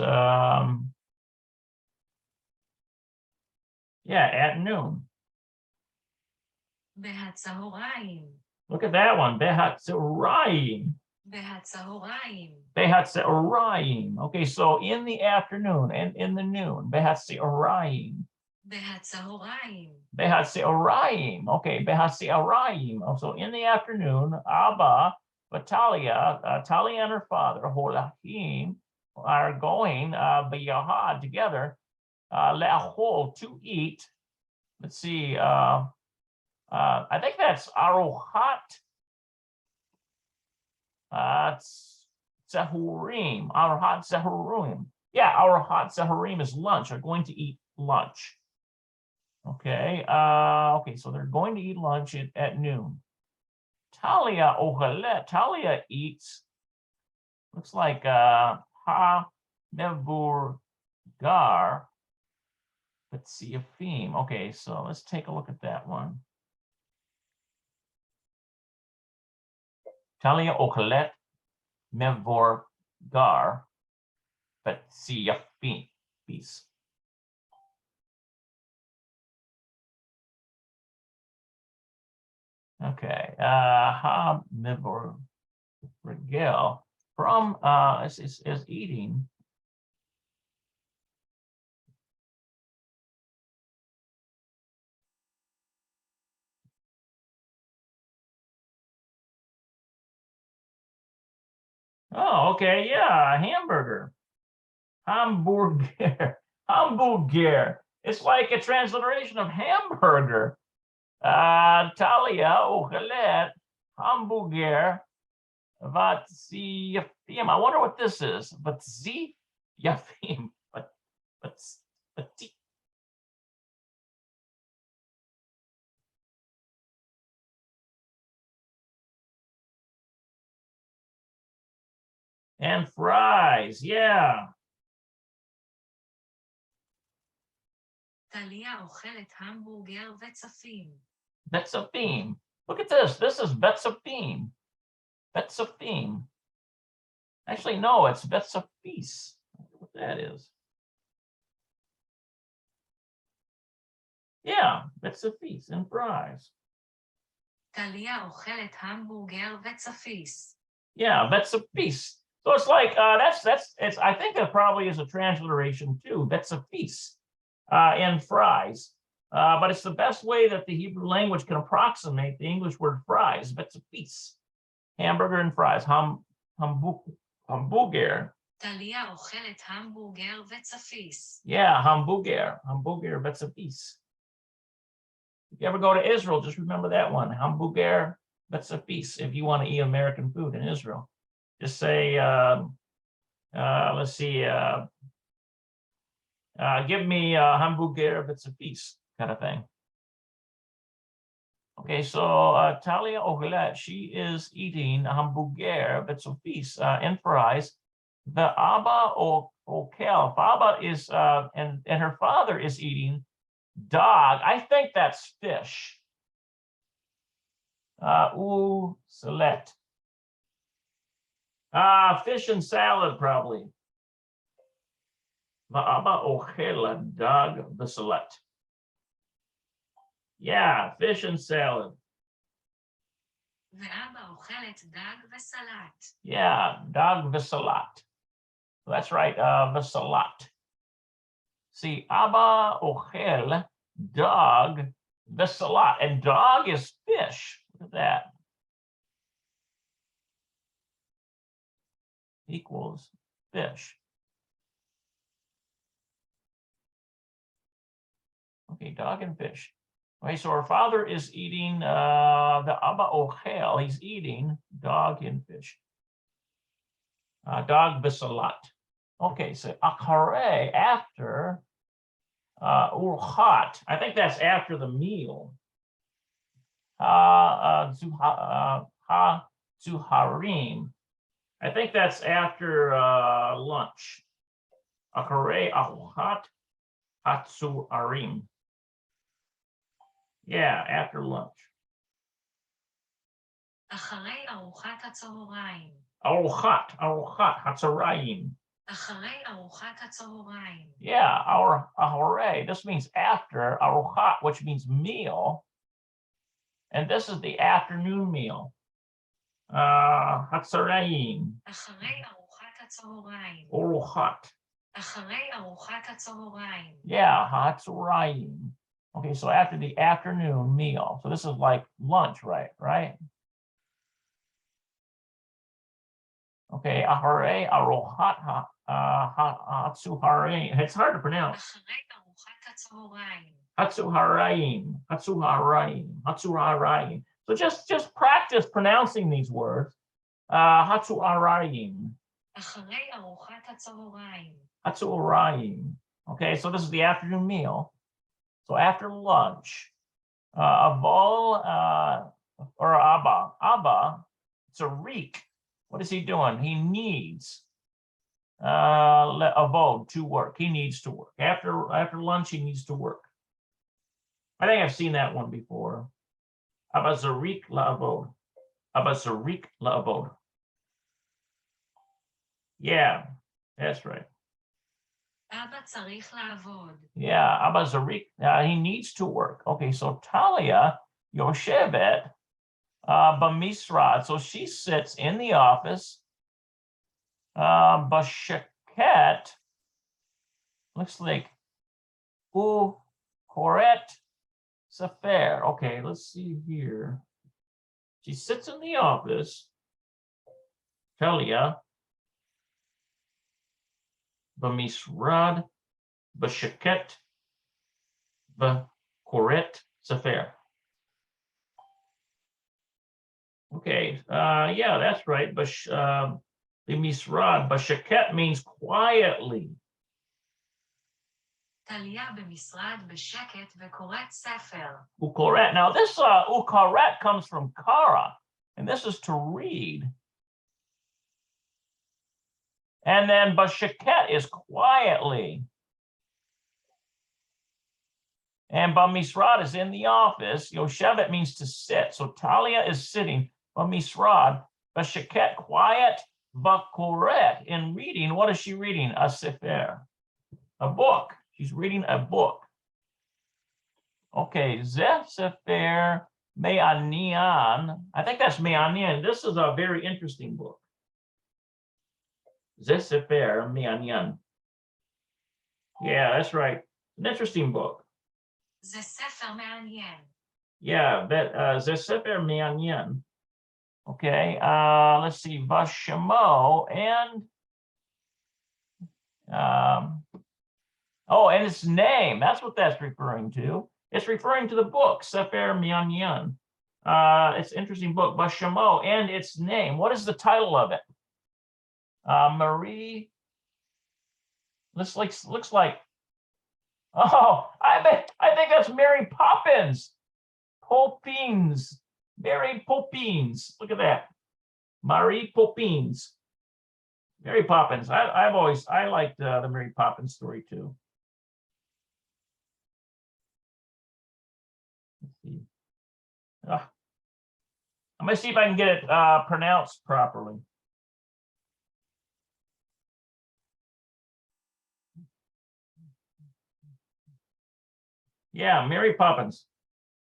yeah, at noon. בהצהריים. Look at that one. Behatzirayim. בהצהריים. Behatzirayim. Okay, so in the afternoon and in the noon. Behatzirayim. בהצהריים. Behatzirayim. Okay, Behatzirayim. So in the afternoon, Abba, Talia and her father, Holachim, are going biyahad together, le'achol, to eat. Let's see. I think that's arohat Zahurim. Arohat Zahurim. Yeah, arohat Zahurim is lunch. They're going to eat lunch. Okay. Okay, so they're going to eat lunch at noon. Talia ohalet. Talia eats. Looks like ha nevur gar. Let's see a theme. Okay, so let's take a look at that one. Talia ohalet mevor gar, but see a piece. Okay, ha mevor regel from is eating. Oh, okay, yeah, hamburger. Hamburger. Hamburger. It's like a transliteration of hamburger. Talia ochelet hamburger vatzi yafim. I wonder what this is. Vatzi yafim. But and fries, yeah. טליה אוכלת המבורגר וצפים. Betzafim. Look at this. This is Betzafim. Betzafim. Actually, no, it's Betzafis. I wonder what that is. Yeah, Betzafis and fries. טליה אוכלת המבורגר וצפיס. Yeah, Betzafis. So it's like it's. I think that probably is a transliteration too. Betzafis, and fries. But it's the best way that the Hebrew language can approximate the English word fries. Betzafis, hamburger and fries. Hamburger. טליה אוכלת המבורגר וצפיס. Yeah, hamburger, betzafis. If you ever go to Israel, just remember that one. Hamburger betzafis. If you want to eat American food in Israel, just say, let's see, give me hamburger betzafis kind of thing. Okay, so Talia Ogelet, she is eating hamburger betzafis and fries. The Abba Okel, Abba is, and her father is eating dog. I think that's fish. Salet. Fish and salad, probably. Abba Ochela dog v'salat. Yeah, fish and salad. ואבא אוכלת דג וסלט. Yeah, dog v'salat. That's right, v'salat. See, Abba Ochel dog besalat. And dog is fish. Look at that. Equals fish. Okay, dog and fish. Okay, so our father is eating the Abba Ochel. He's eating dog and fish. Dog besalat. Okay, so achare, after urchat. I think that's after the meal. Zuharim. I think that's after lunch. Achare aruchat hatzuharim. Yeah, after lunch. אחרי ארוחת הצהריים. Arochat hatzarayim. אחרי ארוחת הצהריים. Yeah, our ahore. This means after arochat, which means meal. And this is the afternoon meal. Hatzarayim. אחרי ארוחת הצהריים. Orochat. אחרי ארוחת הצהריים. Yeah, hatzarayim. Okay, so after the afternoon meal. So this is like lunch, right? Okay, ahare arochat hatzuharim. It's hard to pronounce. אחרי ארוחת הצהריים. Hatzuharayim. So just practice pronouncing these words. Hatzuharayim. אחרי ארוחת הצהריים. Hatzuharayim. Okay, so this is the afternoon meal. So after lunch, Avol or Abba. Abba, it's a reek. What is he doing? He needs avod, to work. He needs to work. After lunch, he needs to work. I think I've seen that one before. Abba zarik la'avod. Abba zarik la'avod. Yeah, that's right. אבא צריך לעבוד. Yeah, Abba zarik, he needs to work. Okay, so Talia Yoshevet bamisrad. So she sits in the office. Bashaket looks like koret sefer. Okay, let's see here. She sits in the office. Talia bamisrad bashaket koret sefer. Okay, yeah, that's right. But misrad, bashaket means quietly. טליה במשרד בשקט וקוראת ספר. Ukoret. Now this ukoret comes from kara, and this is to read. And then bashaket is quietly. And bamisrad is in the office. Yoshevet means to sit. So Talia is sitting. Bamisrad, bashaket, quiet. Bakoret, in reading. What is she reading? A sefer, a book. She's reading a book. Okay, Zeh Sefer Me'anian. I think that's Me'anian. This is a very interesting book. Zeh Sefer Me'anian. Yeah, that's right. An interesting book. זה ספר מעניין. Yeah, that Zeh Sefer Me'anian. Okay, let's see, Vashamo and oh, and its name. That's what that's referring to. It's referring to the book, Sefer Me'anian. It's an interesting book, Vashamo, and its name. What is the title of it? Marie. Looks like. Oh, I think that's Mary Poppins. Poppins. Mary Poppins. Look at that. Marie Poppins. Mary Poppins. I liked the Mary Poppins story too. Let's see. I'm gonna see if I can get it pronounced properly. Yeah, Mary Poppins.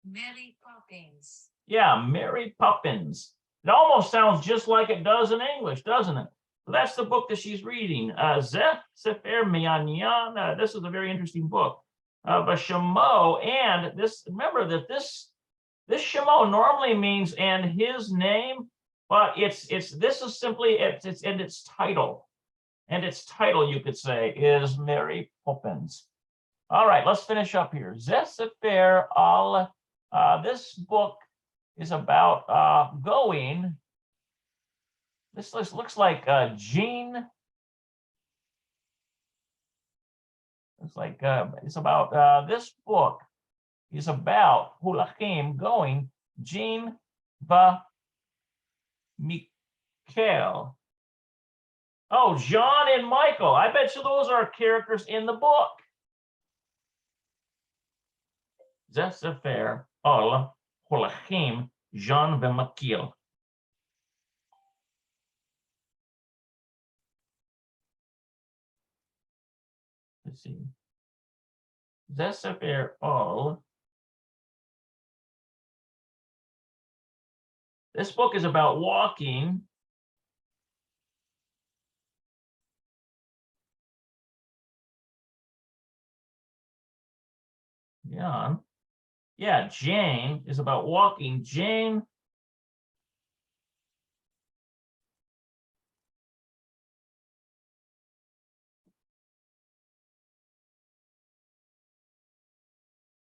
Mary Poppins. Yeah, Mary Poppins. It almost sounds just like it does in English, doesn't it? So that's the book that she's reading. Zeh Sefer Me'anian. This is a very interesting book. V'shemo, and this, remember that this shemo normally means and his name, but this is simply it's in its title. And its title, you could say, is Mary Poppins. All right, let's finish up here. Sefer al, this book is about going. This looks like Jean. It's like it's about this book is about Hulachim going Jean va Michael. Oh, John and Michael. I bet you those are characters in the book. Sefer al Hulachim Jean va Michael. Let's see. Sefer al. This book is about walking. Yeah, Jane is about walking. Jane.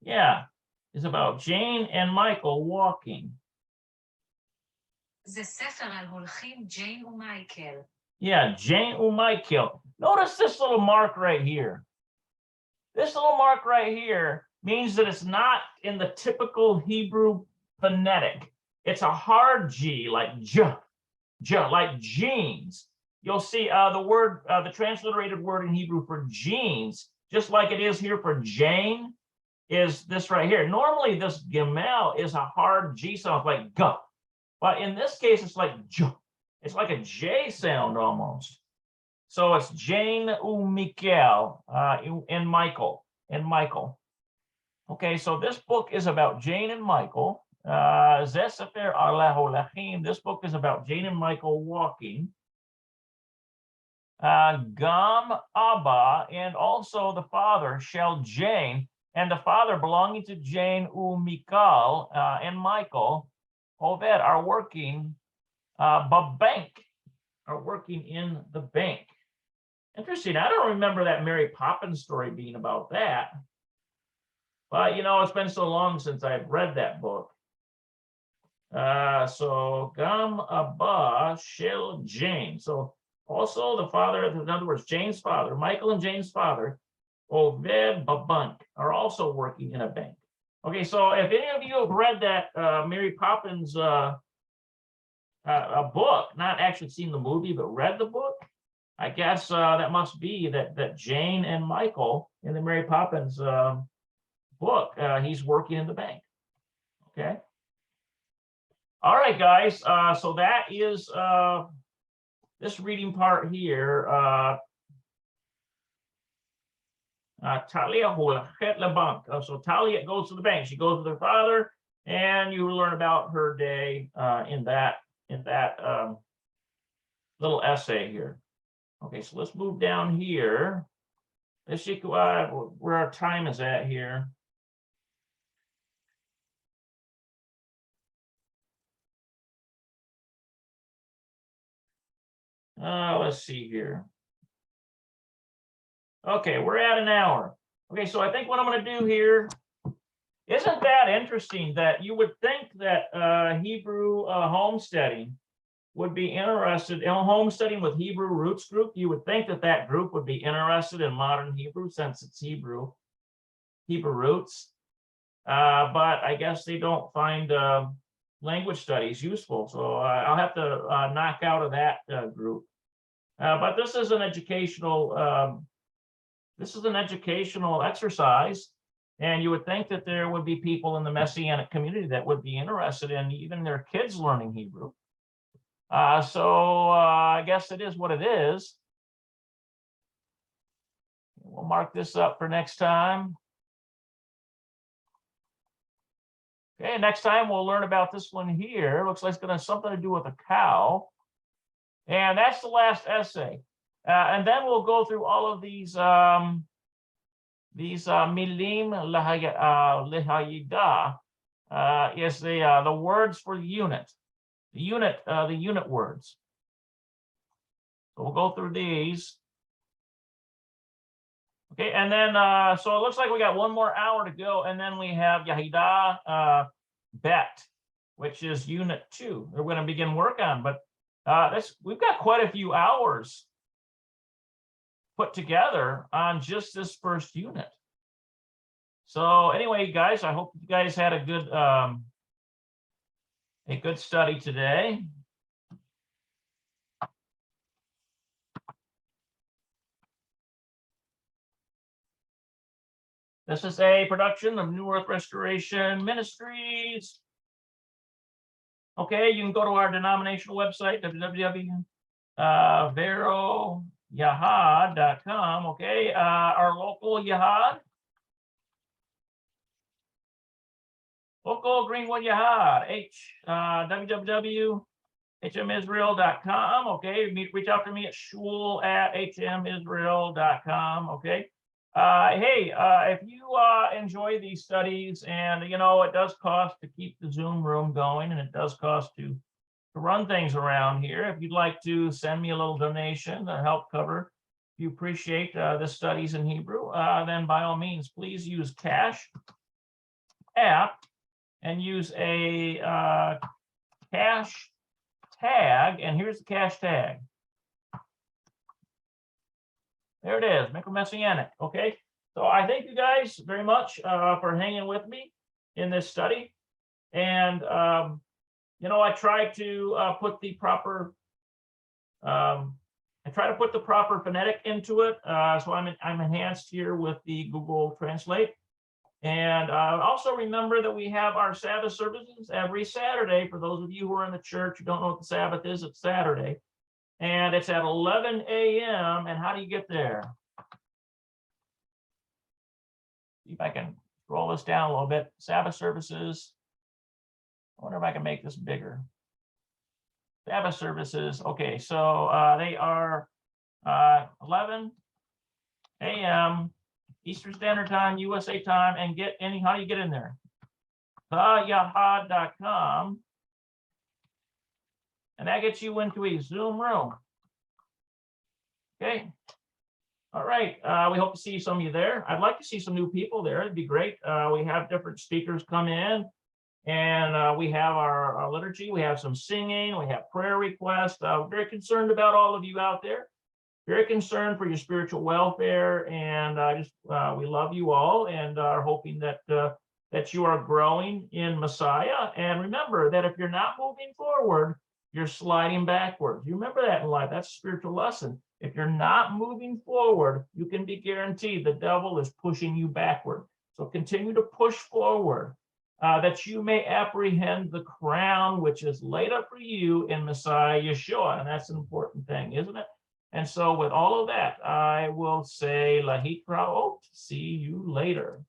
Yeah, is about Jane and Michael walking. זה ספר על הולכים ג'יין ומייקל. Yeah, Jane and Michael. Notice this little mark right here. This little mark right here means that it's not in the typical Hebrew phonetic. It's a hard G, like J, like jeans. You'll see the word, the transliterated word in Hebrew for jeans, just like it is here for Jane, is this right here. Normally, this Gimel is a hard G sound, like G. But in this case, it's like J. It's like a J sound almost. So it's Jane u Michael and Michael. Okay, so this book is about Jane and Michael. Sefer al Holachim. This book is about Jane and Michael walking. Gam Abba, and also the father, shall Jane, and the father belonging to Jane u Michael and Michael, Oved, are working bank, are working in the bank. Interesting. I don't remember that Mary Poppins story being about that. But, you know, it's been so long since I've read that book. So, Gam Abba Shel Jane. So, also the father, in other words, Jane's father, Michael and Jane's father, Oved Babank, are also working in a bank. Okay, so if any of you have read that Mary Poppins a book, not actually seen the movie, but read the book, I guess that must be that Jane and Michael in the Mary Poppins book, he's working in the bank. Okay. All right, guys. So that is this reading part here. Talia holachet lebank. So Talia goes to the bank. She goes with her father, and you learn about her day in that little essay here. Okay, so let's move down here. Let's see where our time is at here. Let's see here. Okay, we're at an hour. Okay, so I think what I'm going to do here, isn't that interesting that you would think that Hebrew homesteading would be interested in homesteading with Hebrew roots group. You would think that that group would be interested in modern Hebrew since it's Hebrew roots. But I guess they don't find language studies useful. So I'll have to knock out of that group. But this is an educational exercise, and you would think that there would be people in the Messianic community that would be interested in even their kids learning Hebrew. So I guess it is what it is. We'll mark this up for next time. Okay, next time we'll learn about this one here. Looks like it's going to have something to do with a cow. And that's the last essay. And then we'll go through all of these These milim lehayida is the words for the unit. The unit words. So we'll go through these. Okay, and then so it looks like we got one more hour to go, and then we have Yahida Bet, which is unit 2. We're going to begin work on, but we've got quite a few hours put together on just this first unit. So anyway, guys, I hope you guys had a good study today. This is a production of New Earth Restoration Ministries. Okay, you can go to our denominational website, www.veroyahad.com. Okay, our local Yahad. Local Greenwood Yahad, www.hmisrael.com. Okay, reach out to me at shul@hmisrael.com. Okay. Hey, if you enjoy these studies, and it does cost to keep the Zoom room going, and it does cost to run things around here. If you'd like to send me a little donation to help cover, if you appreciate the studies in Hebrew, then by all means, please use Cash App and use a cash tag. And here's the cash tag. There it is, Micromessianic. Okay, so I thank you guys very much for hanging with me in this study. And I try to put the proper phonetic into it. So I'm enhanced here with the Google Translate. And also remember that we have our Sabbath services every Saturday. For those of you who are in the church who don't know what the Sabbath is, it's Saturday. And it's at 11 a.m. And how do you get there? See if I can scroll this down a little bit. Sabbath services. I wonder if I can make this bigger. Sabbath services. Okay, so they are 11 a.m. Eastern Standard Time, USA time, and how do you get in there? theyahad.com. And that gets you into a Zoom room. Okay. All right. We hope to see some of you there. I'd like to see some new people there. It'd be great. We have different speakers come in, and we have our liturgy. We have some singing. We have prayer requests. We're very concerned about all of you out there. Very concerned for your spiritual welfare, and we love you all, and are hoping that you are growing in Messiah. And remember that if you're not moving forward, you're sliding backwards. You remember that in life. That's a spiritual lesson. If you're not moving forward, you can be guaranteed the devil is pushing you backward. So continue to push forward, that you may apprehend the crown which is laid up for you in Messiah Yeshua. And that's an important thing, isn't it? And so with all of that, I will say Lahit Raot. See you later.